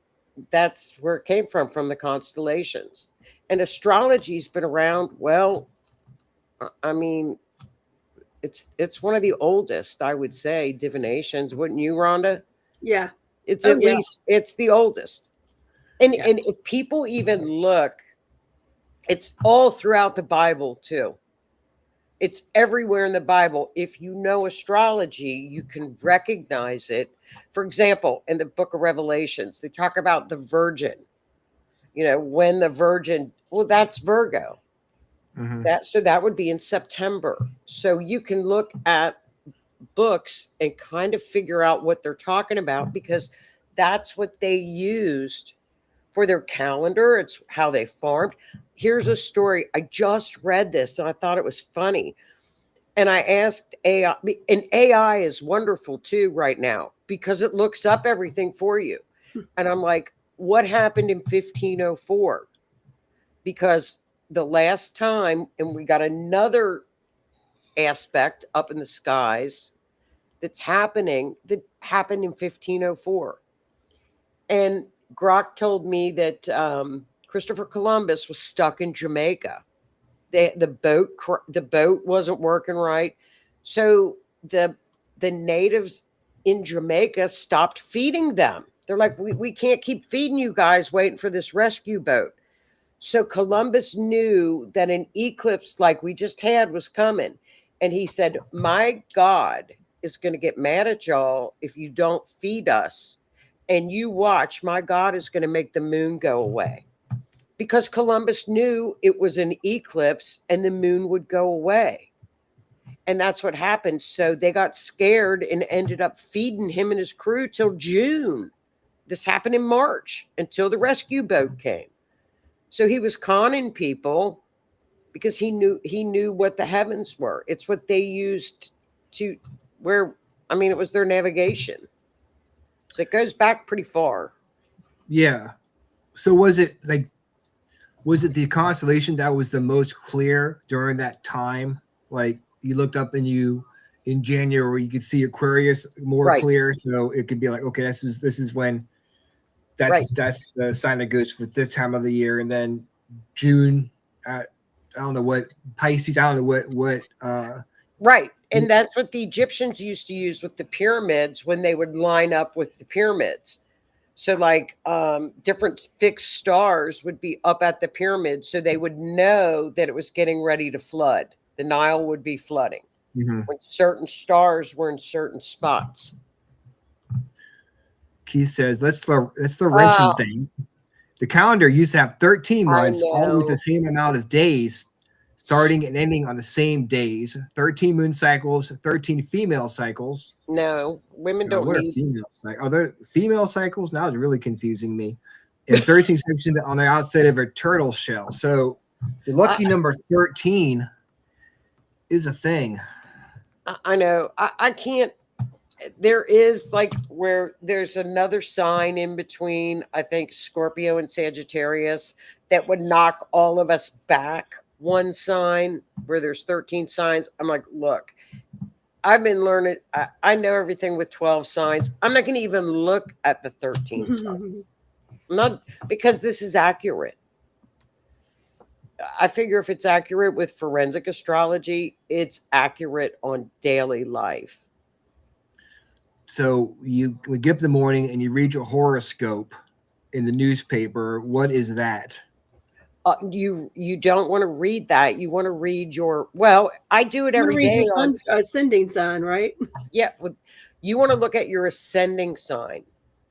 that's where it came from the constellations. And astrology's been around. Well, I mean, it's one of the oldest, I would say, divinations. Wouldn't you, Rhonda? Yeah. It's at least it's the oldest. And Yeah. and if people even look, it's all throughout the Bible too. It's everywhere in the Bible. If you know astrology, you can recognize it. For example, in the book of Revelations, they talk about the virgin. You know, when the virgin, well, that's Virgo. Mhm. That would be in September. So you can look at books and kind of figure out what they're talking about because that's what they used for their calendar. It's how they farmed. Here's a story. I just read this and I thought it was funny. And I asked AI, and AI is wonderful too right now because it looks up everything for you. And I'm like, what happened in 1504? Because the last time, and we got another aspect up in the skies that happened in 1504. And Grok told me that Christopher Columbus was stuck in Jamaica. The boat wasn't working right, so the natives in Jamaica stopped feeding them. They're like, we can't keep feeding you guys waiting for this rescue boat. So Columbus knew that an eclipse like we just had was coming, and he said, my God is going to get mad at y'all if you don't feed us, and you watch, my God is going to make the moon go away. Because Columbus knew it was an eclipse and the moon would go away. And that's what happened. So they got scared and ended up feeding him and his crew till June. This happened in March until the rescue boat came. So he was conning people because he knew what the heavens were. It's what they used to it was their navigation. So it goes back pretty far. Yeah. So was it the constellation that was the most clear during that time? Like you looked up and in January you could see Aquarius more clear, so it could be like, okay, this is when that's the sign that goes for this time of the year, and then June, I don't know what Pisces, I don't know what right. And that's what the Egyptians used to use with the pyramids when they would line up with the pyramids. So like different fixed stars would be up at the pyramid, so they would know that it was getting ready to flood. The Nile would be flooding when certain stars were in certain spots. Keith says, let's throw wrenching thing. The calendar used to have 13 months, all with the same amount of days, starting and ending on the same days. 13 moon cycles, 13 female cycles. No, women don't need female cycles. Are there female cycles? Now it's really confusing me. And 13 sections on the outside of a turtle shell. So the lucky number 13 is a thing. I know. I can't. There is like where there's another sign in between, I think Scorpio and Sagittarius, that would knock all of us back one sign where there's 13 signs. I'm like, look, I've been learning. I know everything with 12 signs. I'm not going to even look at the 13 signs. Not because this is accurate. I figure if it's accurate with forensic astrology, it's accurate on daily life. So you get up in the morning and you read your horoscope in the newspaper. What is that? You don't want to read that. You want to read your, well, I do it every day. Your ascending sign, right? Yeah. You want to look at your ascending sign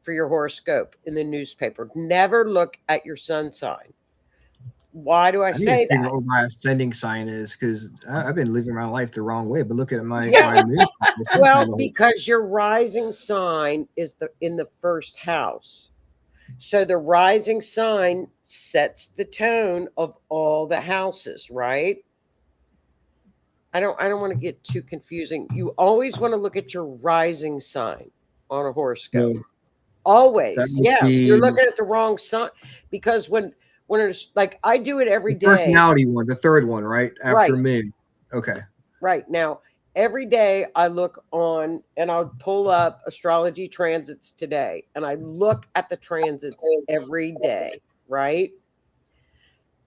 for your horoscope in the newspaper. Never look at your sun sign. Why do I say that? What my ascending sign is, because I've been living my life the wrong way. But look at my moon sign. Well, because your rising sign is in the first house. So the rising sign sets the tone of all the houses, right? I don't want to get too confusing. You always want to look at your rising sign on a horoscope. So always. Yeah. You're looking at the wrong sign, because when it's like, I do it every day. Personality one, the third one, right? After moon. Okay. Right. Now, every day I look on and I'll pull up astrology transits today, and I look at the transits every day, right?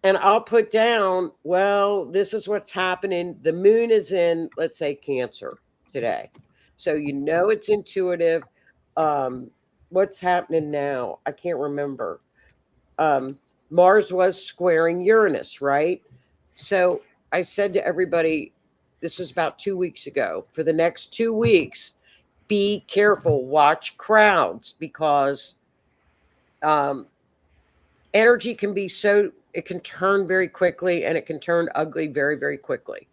And I'll put down, well, this is what's happening. The moon is in, let's say, Cancer today. So you know it's intuitive. What's happening now? I can't remember. Mars was squaring Uranus, right? So I said to everybody, this was about 2 weeks ago, for the next 2 weeks, be careful, watch crowds, because energy can be it can turn very quickly and it can turn ugly very, very quickly.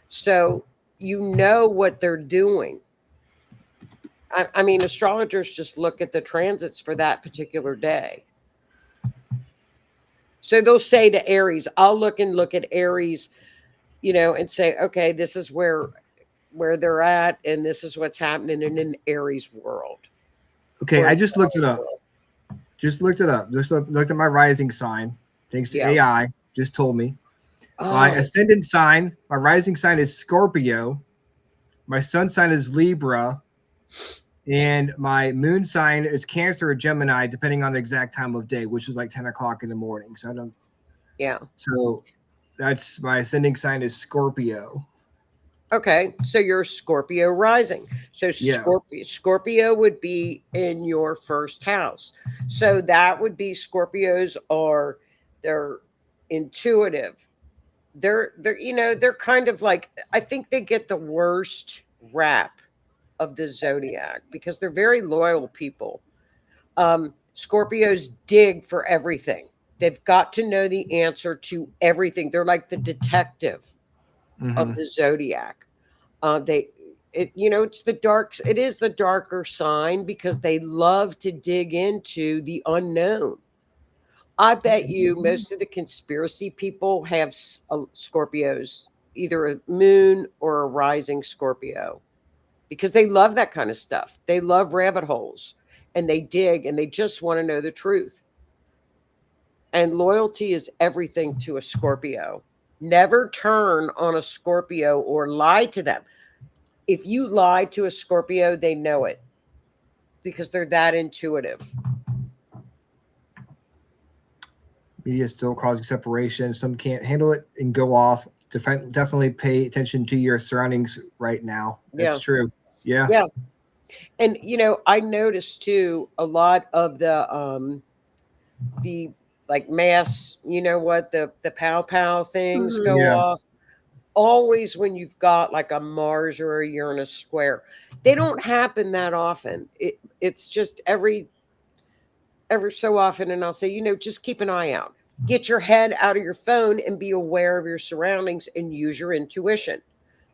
So you know what they're doing. I mean, astrologers just look at the transits for that particular day. So they'll say to Aries, I'll look at Aries, and say, okay, this is where they're at, and this is what's happening in an Aries world. Okay, I just looked it up. Just looked at my rising sign. Thanks to AI, just told me. My ascendant sign, my rising sign is Scorpio. My sun sign is Libra. And my moon sign is Cancer or Gemini, depending on the exact time of day, which was like 10 o'clock in the morning. So I don't. Yeah. So that's my ascending sign is Scorpio. Okay, so you're Scorpio rising. So Scorpio would be in your first house. So that would be Scorpios they're intuitive. They're kind of like, I think they get the worst rap of the zodiac because they're very loyal people. Scorpios dig for everything. They've got to know the answer to everything. They're like the detective of the zodiac. It's it is the darker sign because they love to dig into the unknown. I bet you most of the conspiracy people have Scorpios, either a moon or a rising Scorpio, because they love that kind of stuff. They love rabbit holes and they dig and they just want to know the truth. And loyalty is everything to a Scorpio. Never turn on a Scorpio or lie to them. If you lie to a Scorpio, they know it because they're that intuitive. Media is still causing separation. Some can't handle it and go off. Definitely pay attention to your surroundings right now. That's true. Yeah. Yeah. And I noticed too a lot of the like mass, the pow things go off. Always when you've got like a Mars or a Uranus square. They don't happen that often. It's just every so often, and I'll say, just keep an eye out. Get your head out of your phone and be aware of your surroundings and use your intuition.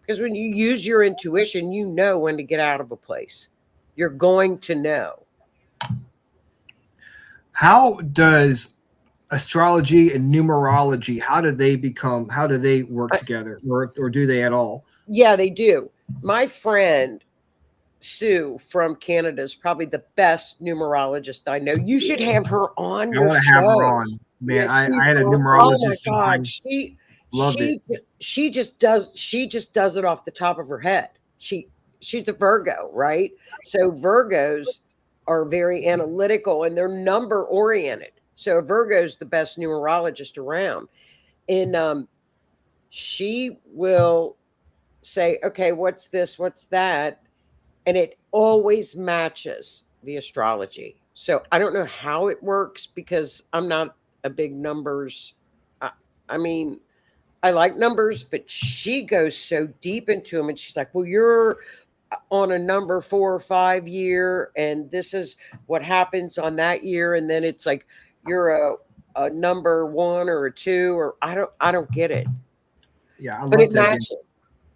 Because when you use your intuition, you know when to get out of a place. You're going to know. How does astrology and numerology, how do they work together, or do they at all? Yeah, they do. My friend Sue from Canada is probably the best numerologist I know. You should have her on your show. I want to have her on. Man, I had a numerologist. Oh my God, she just does it off the top of her head. She's a Virgo, right? So Virgos are very analytical and they're number oriented. So a Virgo is the best numerologist around. And she will say, okay, what's this? What's that? And it always matches the astrology. So I don't know how it works because I'm not a big numbers. I mean, I like numbers, but she goes so deep into them and she's like, well, you're on a number 4 or 5 year, and this is what happens on that year. And then it's like, you're a number 1 or a 2, or I don't get it. Yeah. But it matches.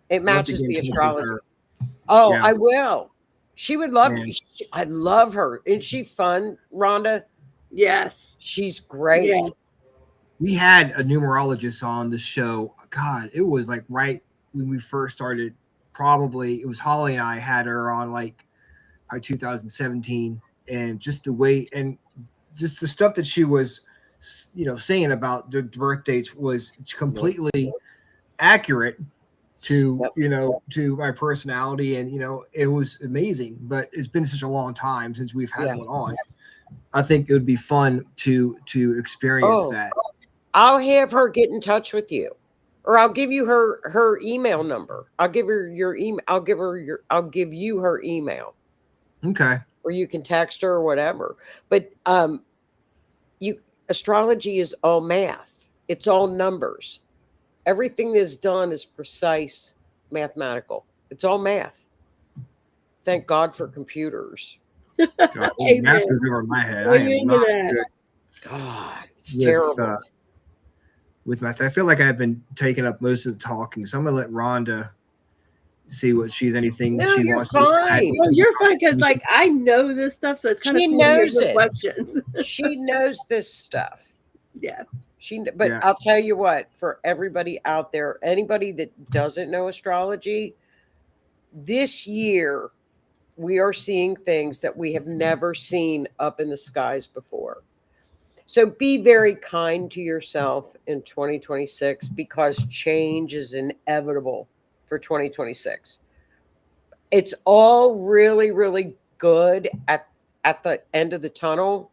It matches the astrology. Oh, yeah. I will. She would love me. I love her. Isn't she fun, Rhonda? Yes. She's great. Yeah. We had a numerologist on the show. God, it was like right when we first started. Probably it was Holly and I had her on like by 2017, and just the way and just the stuff that she was, saying about the birth dates was completely accurate to to my personality, and it was amazing. But it's been such a long time since we've had one on. I think it would be fun to experience that. I'll have her get in touch with you, or I'll give you her email number. I'll give her your email. I'll give you her email. Okay. Or you can text her or whatever. But Astrology is all math. It's all numbers. Everything that's done is precise, mathematical. It's all math. Thank God for computers. God, math goes over my head. I am Amen to not that. good God, it's with, terrible. With math. I feel like I've been taking up most of the talking, so I'm gonna let Rhonda see what anything No, she you're wants to add. fine. Well, you're fine because like I know this stuff, so it's kind of She cool to hear knows your it. questions. She knows this stuff. Yeah. But Yeah. I'll tell you what, for everybody out there, anybody that doesn't know astrology, this year we are seeing things that we have never seen up in the skies before. So be very kind to yourself in 2026 because change is inevitable for 2026. It's all really, really good at the end of the tunnel,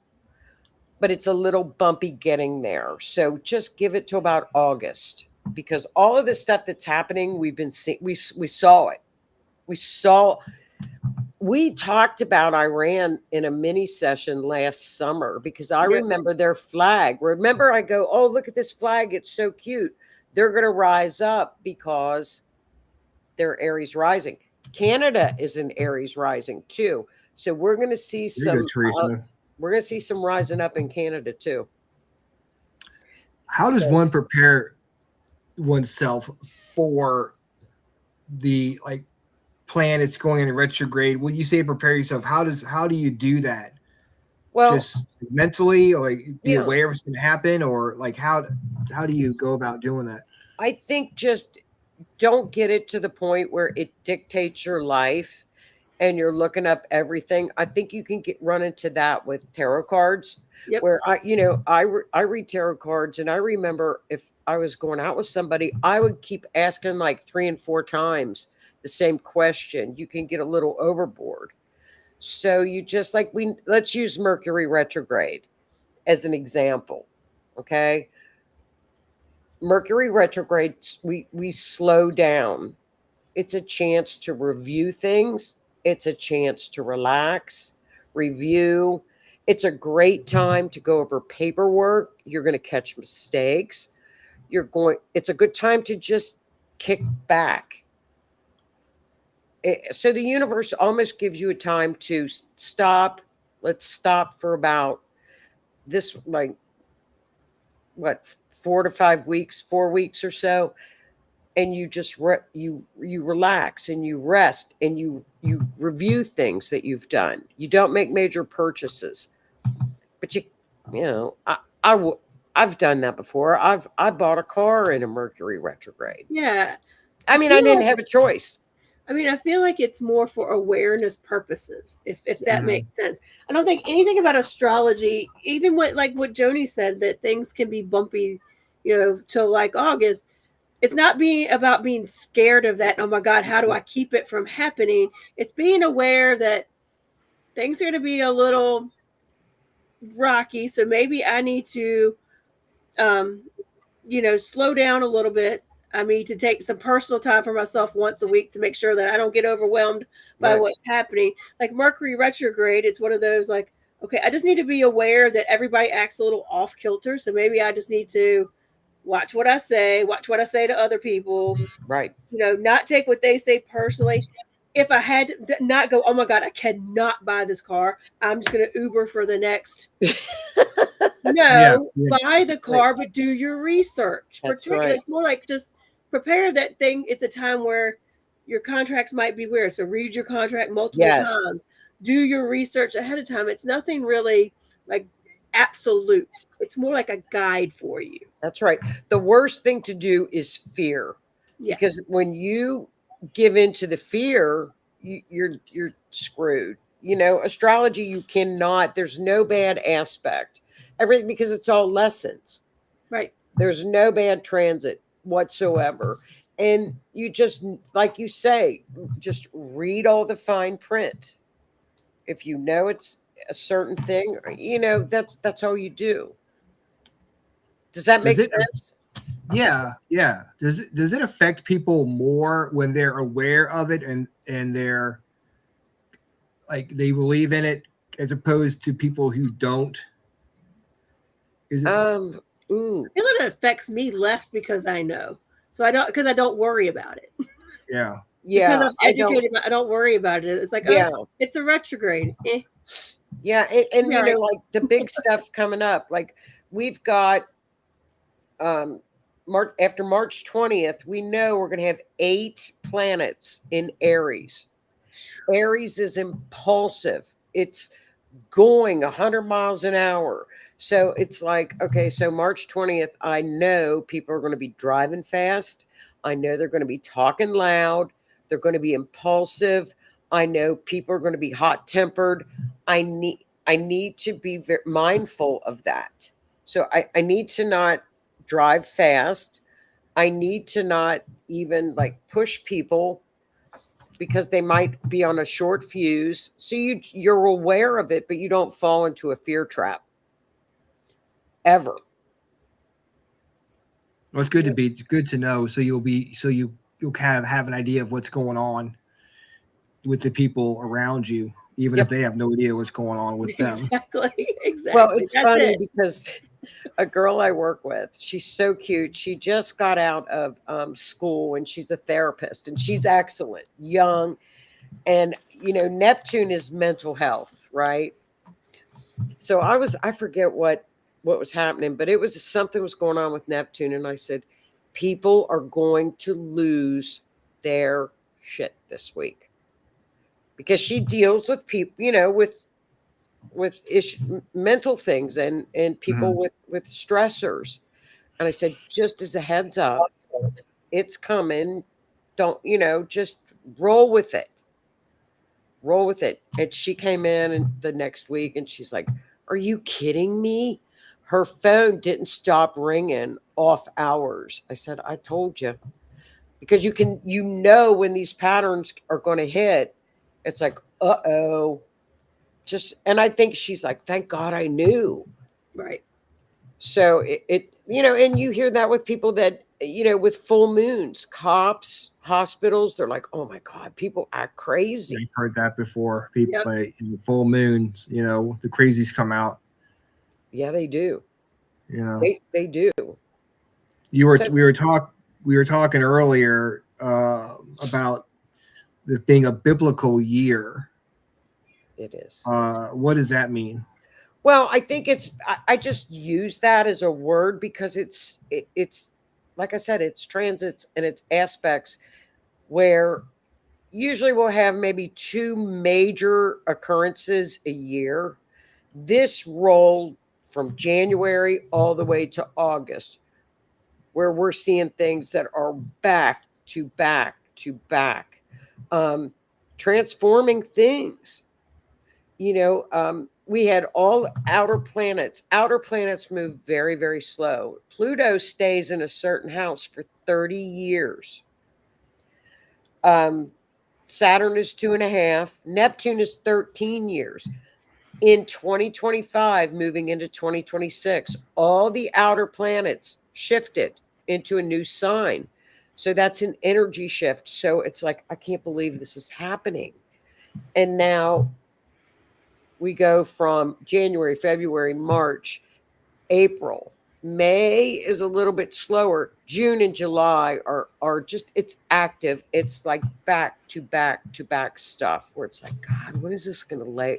but it's a little bumpy getting there. So just give it to about August because all of this stuff that's happening, we've been seeing, we saw it. We talked about Iran in a mini session last summer because I remember their flag. Remember, I go, oh, look at this flag. It's so cute. They're going to rise up because they're Aries rising. Canada is an Aries rising too. So we're going to see some. We're going to see some rising up in Canada too. How does one prepare oneself for the planets going into retrograde? When you say prepare yourself, how do you do that? Well, just mentally, or be aware of what's going to happen, or how do you go about doing that? I think just don't get it to the point where it dictates your life and you're looking up everything. I think you can run into that with tarot cards, where I read tarot cards, and I remember if I was going out with somebody, I would keep asking like 3 and 4 times the same question. You can get a little overboard. So you just let's use Mercury retrograde as an example. Okay. Mercury retrograde, we slow down. It's a chance to review things. It's a chance to relax, review. It's a great time to go over paperwork. You're going to catch mistakes. It's a good time to just kick back. So the universe almost gives you a time to stop. Let's stop for about this, 4 to 5 weeks, 4 weeks or so. And you just you relax and you rest and you review things that you've done. You don't make major purchases, but I've done that before. I bought a car in a Mercury retrograde. Yeah, I mean, I didn't have a choice. I mean, I feel like it's more for awareness purposes, if that makes sense. I don't think anything about astrology, even what Joni said, that things can be bumpy, till like August. It's not about being scared of that. Oh my God, how do I keep it from happening? It's being aware that things are going to be a little rocky. So maybe I need to, slow down a little bit. I need to take some personal time for myself once a week to make sure that I don't get overwhelmed by what's happening. Like Mercury retrograde, it's one of those okay, I just need to be aware that everybody acts a little off kilter. So maybe I just need to watch what I say to other people. Right. Not take what they say personally. If I had to not go, oh my God, I cannot buy this car. I'm just going to Uber for the next. Buy the car, but do your research. That's right. It's more like just prepare that thing. It's a time where your contracts might be weird. So read your contract multiple times. Do your research ahead of time. It's nothing really absolute. It's more like a guide for you. That's right. The worst thing to do is fear. Yes. Because when you give into the fear, you're screwed. Astrology, you cannot, there's no bad aspect. Everything, because it's all lessons. Right. There's no bad transit whatsoever. And you just, like you say, just read all the fine print. If you know it's a certain thing, that's all you do. Does that make sense? Yeah. Does it affect people more when they're aware of it and they're they believe in it, as opposed to people who don't? Is it? Ooh, I feel like it affects me less because I know. So I don't worry about it. Yeah. yeah. Because I'm educated, I don't worry about it. It's like, Yeah. oh, it's a retrograde. Eh. Yeah, and Yeah, you right. know, like the big stuff coming up. Like we've got after March 20th, we know we're going to have 8 planets in Aries. Aries is impulsive. It's going 100 miles an hour. So it's like, okay, so March 20th, I know people are going to be driving fast. I know they're going to be talking loud. They're going to be impulsive. I know people are going to be hot tempered. I need to be very mindful of that. So I need to not drive fast. I need to not even like push people because they might be on a short fuse. So you're aware of it, but you don't fall into a fear trap ever. Well, it's good to know. So you'll kind of have an idea of what's going on with the people around you, even if Yep. they have no idea what's going on with them. Exactly. Exactly. Well, it's That's funny it. because a girl I work with, she's so cute. She just got out of school and she's a therapist and she's excellent, young. And, you know, Neptune is mental health, right? So I forget what was happening, but it was something was going on with Neptune. And I said, people are going to lose their shit this week because she deals with people, you know, with mental things and people with stressors. And I said, just as a heads up, it's coming. Don't, you know, just roll with it. Roll with it. And she came in and the next week and she's like, are you kidding me? Her phone didn't stop ringing off hours. I said, I told you. Because you know when these patterns are going to hit, it's like, uh-oh. Just, and I think she's like, thank God I knew. Right. So it you know, and you hear that with people that, you know, with full moons, cops, hospitals, they're like, oh my God, people act crazy. I've heard that before. People Yep. like in the full moon, you know, the crazies come out. Yeah, they do. You know, They do. we were talking earlier about this being a biblical year. It is. What does that mean? Well, I think I just use that as a word because it's like I said, it's transits and it's aspects where usually we'll have maybe 2 major occurrences a year. This rolled from January all the way to August, where we're seeing things that are back to back to back, transforming things. You know, we had all outer planets. Outer planets move very, very slow. Pluto stays in a certain house for 30 years. Saturn is 2.5. Neptune is 13 years. In 2025, moving into 2026, all the outer planets shifted into a new sign. So that's an energy shift. So it's like, I can't believe this is happening. And now we go from January, February, March, April. May is a little bit slower. June and July are just, it's active. It's like back to back to back stuff where it's like, God, when is this going to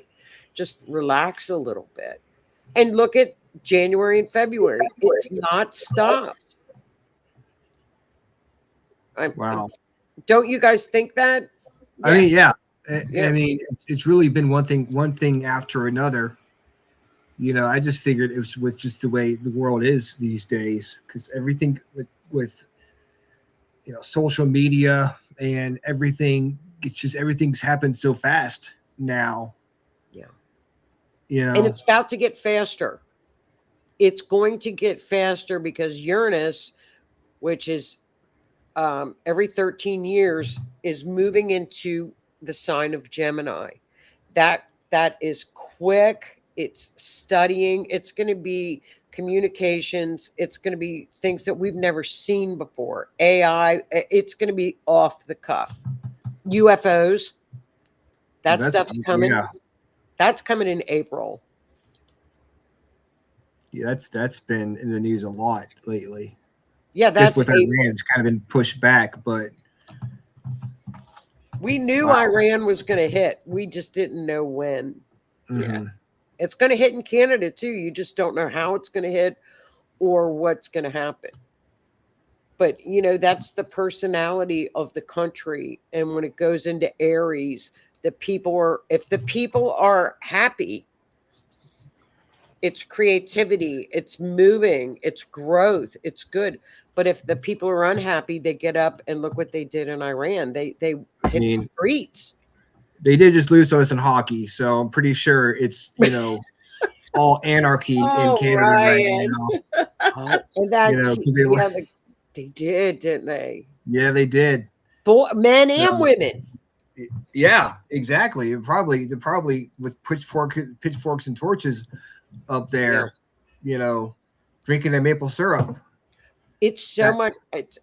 just relax a little bit? And look at January and February. It's not stopped. Wow. Don't you guys think that? I mean, yeah. I mean, it's really been one thing after another. You know, I just figured it was just the way the world is these days, because everything with you know, social media and everything, it's just everything's happened so fast now. Yeah. You know, and it's about to get faster. It's going to get faster because Uranus, which is every 13 years, is moving into the sign of Gemini. That is quick. It's studying. It's going to be communications. It's going to be things that we've never seen before. AI. It's going to be off the cuff. UFOs. That stuff's coming. Yeah. That's coming in April. Yeah, that's been in the news a lot lately. Yeah, Just that's with Iran, it's kind of been pushed back, but we knew wow. Iran was going to hit. We just didn't know when. Mhm. It's going to hit in Canada too. You just don't know how it's going to hit or what's going to happen. But that's the personality of the country. And when it goes into Aries, if the people are happy, it's creativity, it's moving, it's growth, it's good. But if the people are unhappy, they get up and look what they did in Iran. They hit the streets. They did just lose to us in hockey, so I'm pretty sure it's all anarchy in Canada right now. And that, they they did, didn't they? Yeah, they did. Men and women. Yeah, exactly. Probably with pitchforks and torches up there, drinking the maple syrup. It's so much.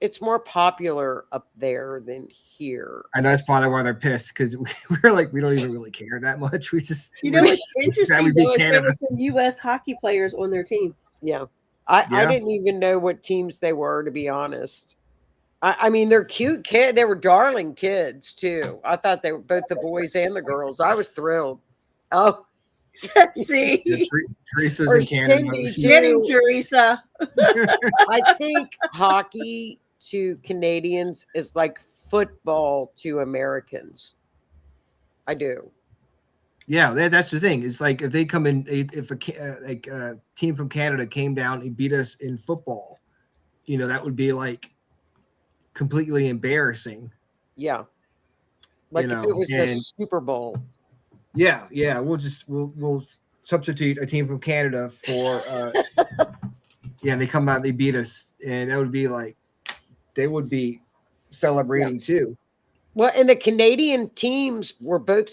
It's more popular up there than here. I know that's probably why they're pissed, because we're like, we don't even really care that much. We just what's interesting though is there were some U.S. hockey players on their team. Yeah. I didn't even know what teams they were, to be honest. I mean, they're cute kids. They were darling kids too. I thought they were both the boys and the girls. I was thrilled. Oh, see, Teresa's in Canada. Getting Teresa. I think hockey to Canadians is like football to Americans. I do. Yeah, that's the thing. It's like if they come in, if a team from Canada came down and beat us in football, that would be like completely embarrassing. Yeah, like if it was the Super Bowl. Yeah, we'll substitute a team from Canada for and they come out and they beat us, and that would be like they would be celebrating too. Well, and the Canadian teams were both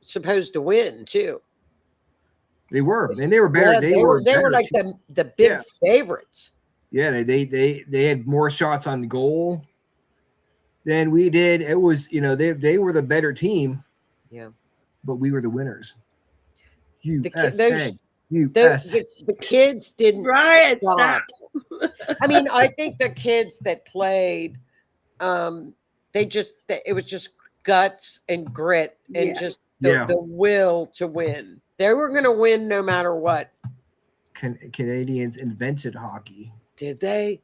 supposed to win too. They were, and they were better. Yeah, they were like the big favorites. Yeah, they had more shots on goal than we did. It was, they were the better team. Yeah. But we were the winners. The kids didn't stop. I mean, I think the kids that played, it was just guts and grit and just the will to win. They were going to win no matter what. Canadians invented hockey. Did they?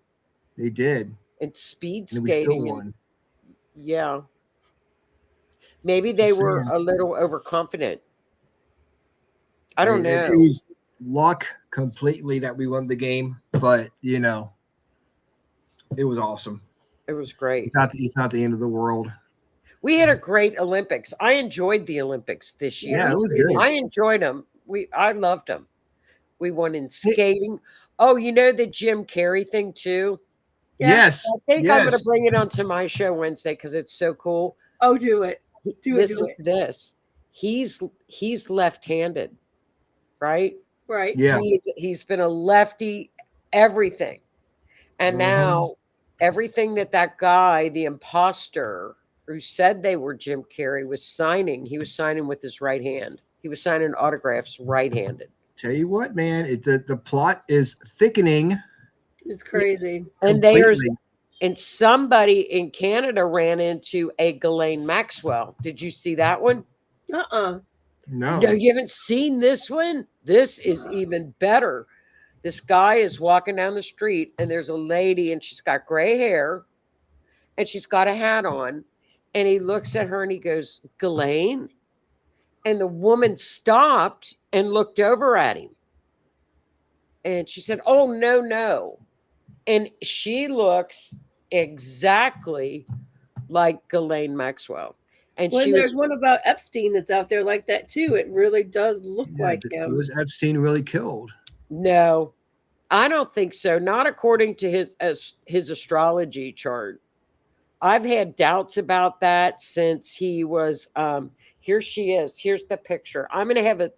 They did. And speed and skating. We still won. Yeah. Maybe they were a little overconfident. I don't know. It was luck completely that we won the game, but it was awesome. It was great. It's not the end of the world. We had a great Olympics. I enjoyed the Olympics this year. Yeah, it was good. I enjoyed them. I loved them. We won in skating. Oh, the Jim Carrey thing too? Yes. I think I'm going to bring it onto my show Wednesday because it's so cool. Oh, do it. Listen to this. He's left-handed, right? Right. Yeah. He's been a lefty, everything. And now everything that guy, the imposter who said they were Jim Carrey, was signing, he was signing with his right hand. He was signing autographs right-handed. Tell you what, man, the plot is thickening. It's crazy. And and somebody in Canada ran into a Ghislaine Maxwell. Did you see that one? No. No, you haven't seen this one? This is even better. This guy is walking down the street and there's a lady and she's got gray hair and she's got a hat on. And he looks at her and he goes, Ghislaine? And the woman stopped and looked over at him. And she said, oh, no. And she looks exactly like Ghislaine Maxwell. And there's one about Epstein that's out there like that too. It really does look like him. Was Epstein really killed? No, I don't think so. Not according to his astrology chart. I've had doubts about that since he was. Here she is. Here's the picture. I'm going to have a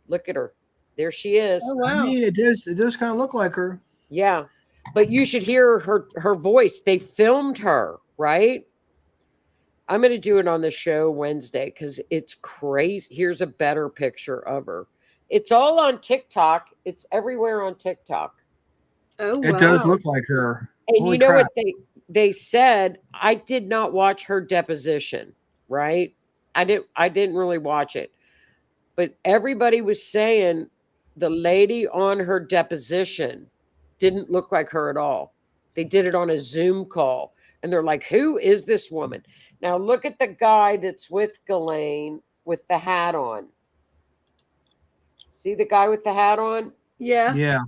look at her. There she is. Oh, wow. I mean, it does kind of look like her. Yeah. But you should hear her voice. They filmed her, right? I'm going to do it on the show Wednesday because it's crazy. Here's a better picture of her. It's all on TikTok. It's everywhere on TikTok. Oh, It does look like her. And Holy you know crap. what they said? I did not watch her deposition, right? I didn't really watch it. But everybody was saying the lady on her deposition didn't look like her at all. They did it on a Zoom call. And they're like, who is this woman? Now look at the guy that's with Ghislaine with the hat on. See the guy with the hat on? Yeah. Yeah.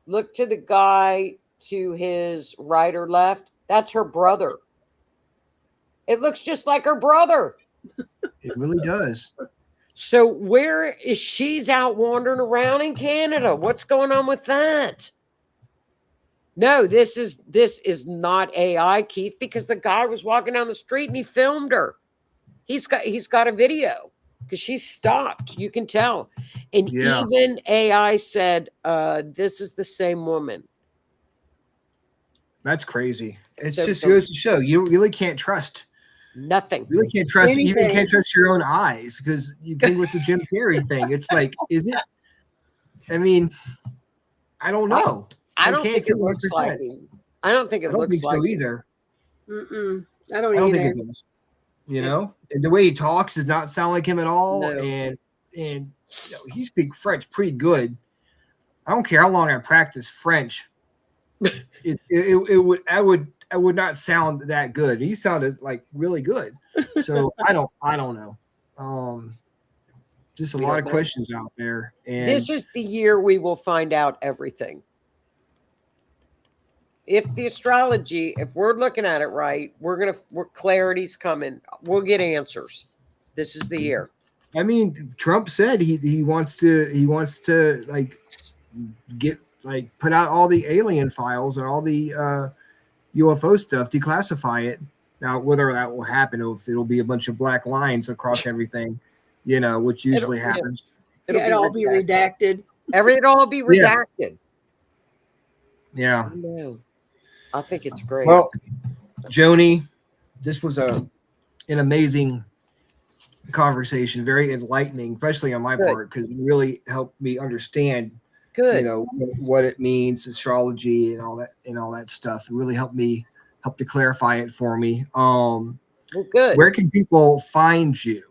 Look to the guy to his right or left. That's her brother. It looks just like her brother. It really does. So where is she's out wandering around in Canada? What's going on with that? No, this is not AI, Keith, because the guy was walking down the street and he filmed her. He's got a video because she stopped. You can tell. And Yeah. even AI said, this is the same woman. That's crazy. It's So- just goes to show you really can't trust. Nothing. You really can't trust. You even Anything. can't trust your own eyes because you came with the Jim Carrey thing. It's like, is it? I mean, I don't know. I don't can't think say it looks 100%. like him. I don't think it I don't looks think like so him. either. Mm-mm. I I don't don't either. think it does. You know, and the way he talks does not sound like him at all. No. And you know, he speaks French pretty good. I don't care how long I practice French. I would not sound that good. He sounded like really good. So I don't know. Just a We lot don't of know. questions out there. And This is the year we will find out everything. If the astrology, if we're looking at it right, we're clarity's coming. We'll get answers. This is the year. I mean, Trump said he wants to like get like put out all the alien files and all the UFO stuff, declassify it. Now, whether that will happen, or if it'll be a bunch of black lines across everything, you know, which usually happens. It'll all be redacted. It'll all be Yeah. redacted. Yeah. No, I think it's great. Well, Joni, this was an amazing conversation, very enlightening, especially on my Good. part, because it really helped me understand, Good. you know, what it means, astrology and all that stuff. It really helped to clarify it for me. Well, good. Where can people find you?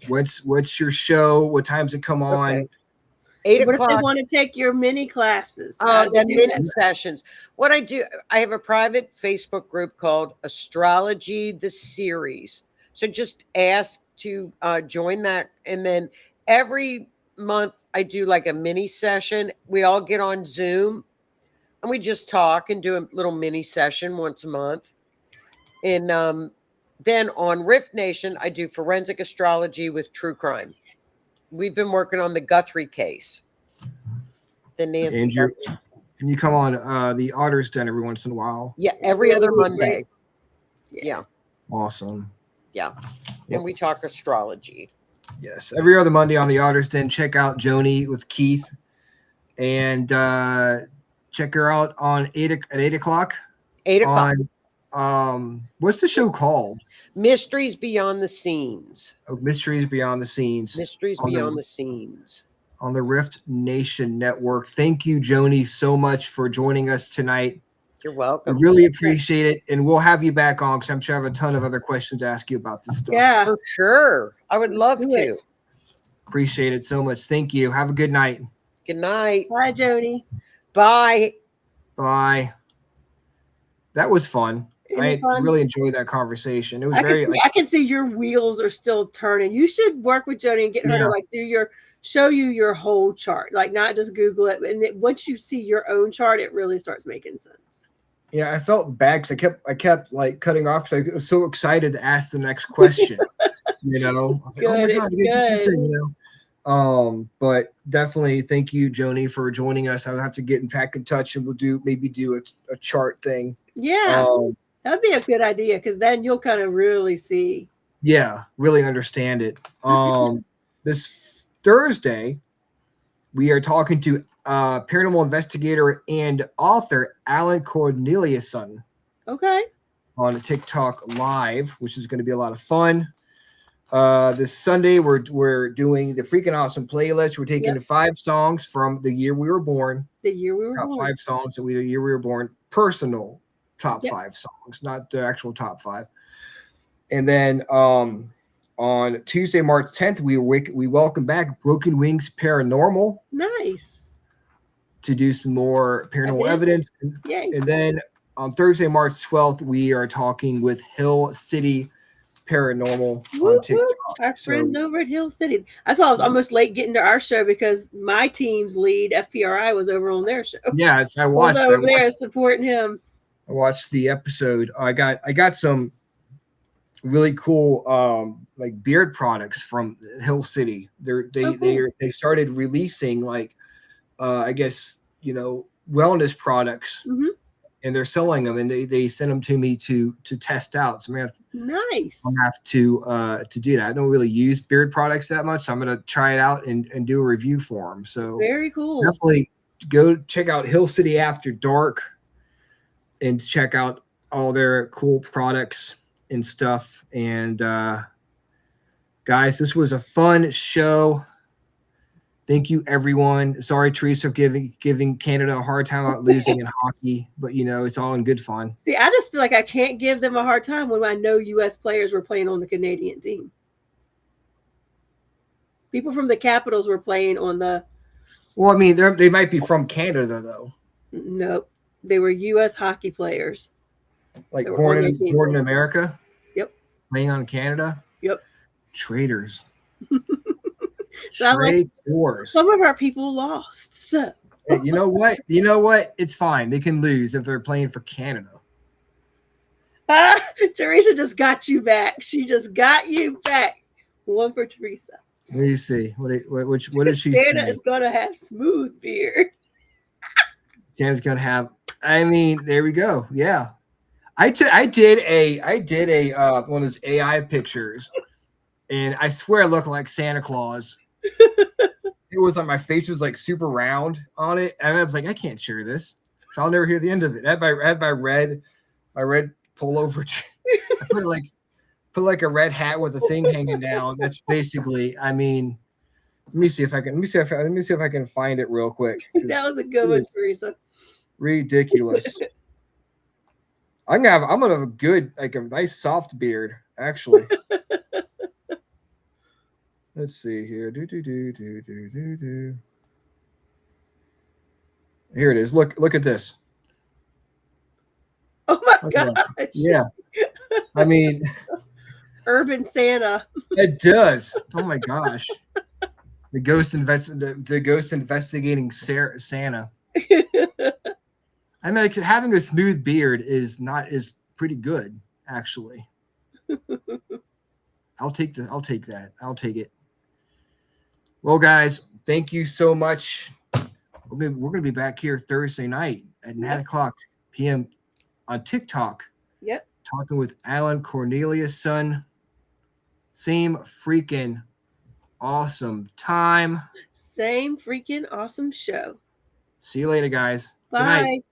What's your show? What times it come on? Okay. 8 What if they o'clock. want to take your mini classes? How do The you do mini that? sessions. What I do, I have a private Facebook group called Astrology the Series. So just ask to join that, and then every month I do like a mini session. We all get on Zoom and we just talk and do a little mini session once a month. And then on Rift Nation, I do forensic astrology with true crime. We've been working on the Guthrie case. The Nancy. And Guthrie. you come on the Otter's Den every once in a while. Yeah, every other Monday. Yeah, Awesome. yeah. And we talk astrology. Yes, every other Monday on the Otter's Den. Check out Joni with Keith, and check her out on 8 o'clock. 8 o'clock. On what's the show called? Mysteries Beyond the Scenes. Oh, Mysteries Beyond the Scenes. Mysteries on Beyond the, the Scenes. on the Rift Nation Network. Thank you, Joni, so much for joining us tonight. You're I welcome. really appreciate it, and we'll have you back on because I'm sure I have a ton of other questions to ask you about this stuff. Yeah. For sure. I would love Do to. it. Appreciate it so much. Thank you. Have a good night. Good night. Bye, Joni. Bye. Bye. That was fun. Isn't it I fun? really enjoyed that conversation. It was I very can, see, I can see your wheels are still turning. You should work with Joni and get her Yeah. to like show you your whole chart, like not just Google it. And then once you see your own chart, it really starts making sense. Yeah, I felt bad because I kept like cutting off because I was so excited to ask the next question. You know, I was like, oh my Good, god, it's you get this good. in, you know. But definitely thank you, Joni, for joining us. I'll have to get back in touch and we'll maybe do a chart thing. Yeah, that'd be a good idea because then you'll kind of really see. Yeah, really understand it. This Thursday, we are talking to paranormal investigator and author Alan Corneliusson Okay. on TikTok Live, which is going to be a lot of fun. This Sunday we're doing the freaking awesome playlist. We're taking 5 songs from the year we were born. The year we were Top born. 5 songs that the year we were born. Personal top Yep. 5 songs, not the actual top 5. And then on Tuesday, March 10th, we welcome back Broken Wings Paranormal Nice. to do some more paranormal evidence. Yay. And then on Thursday, March 12th, we are talking with Hill City Paranormal Woo, on TikTok. our friends over at Hill City. That's why I was almost late getting to our show because my team's lead, FPRI, was over on their show. Yes, I Was watched. over there supporting him. I watched the episode. I got some really cool like beard products from Hill City. They started releasing like I guess wellness products, and they're selling them, and they send them to me to test out. So I'm gonna have to do that. I don't really use beard products that much, so I'm gonna try it out and do a review for them. So very cool. Definitely go check out Hill City After Dark and check out all their cool products and stuff. And guys, this was a fun show. Thank you, everyone. Sorry, Teresa, giving Canada a hard time about losing in hockey, but it's all in good fun. See, I just feel like I can't give them a hard time when I know U.S. players were playing on the Canadian team. People from the Capitals were playing on the. Well, I mean, they might be from Canada, though. Nope, they were U.S. hockey players. Like born in America. Yep. Playing on Canada. Yep. Traitors. So Traitors. Some of our people lost. So hey, you know what? It's fine. They can lose if they're playing for Canada. Teresa just got you back. She just got you back. One for Teresa. Let me see. What did she say? Santa is gonna have smooth beard. Santa's gonna have. I mean, there we go. Yeah. I did a one of those AI pictures, and I swear it looked like Santa Claus. It was like my face was like super round on it, and I was like, I can't share this, so I'll never hear the end of it. I had my red pullover. I put like a red hat with a thing hanging down. That's basically. I mean, let me see if I can find it real quick. That was a good one, Teresa. Ridiculous. I'm gonna have a good, like a nice soft beard, actually. Let's see here. Do. Here it is. Look at this. Oh my gosh. Yeah. I mean, Urban Santa. It does. Oh my gosh. The ghost investigating Santa. I mean, like, having a smooth beard is pretty good, actually. I'll take that. I'll take it. Well, guys, thank you so much. We're gonna be back here Thursday night at 9:00 p.m. on TikTok. Yep. Talking with Alan Cornelius' son. Same freaking awesome time. Same freaking awesome show. See you later, guys. Bye. Good night.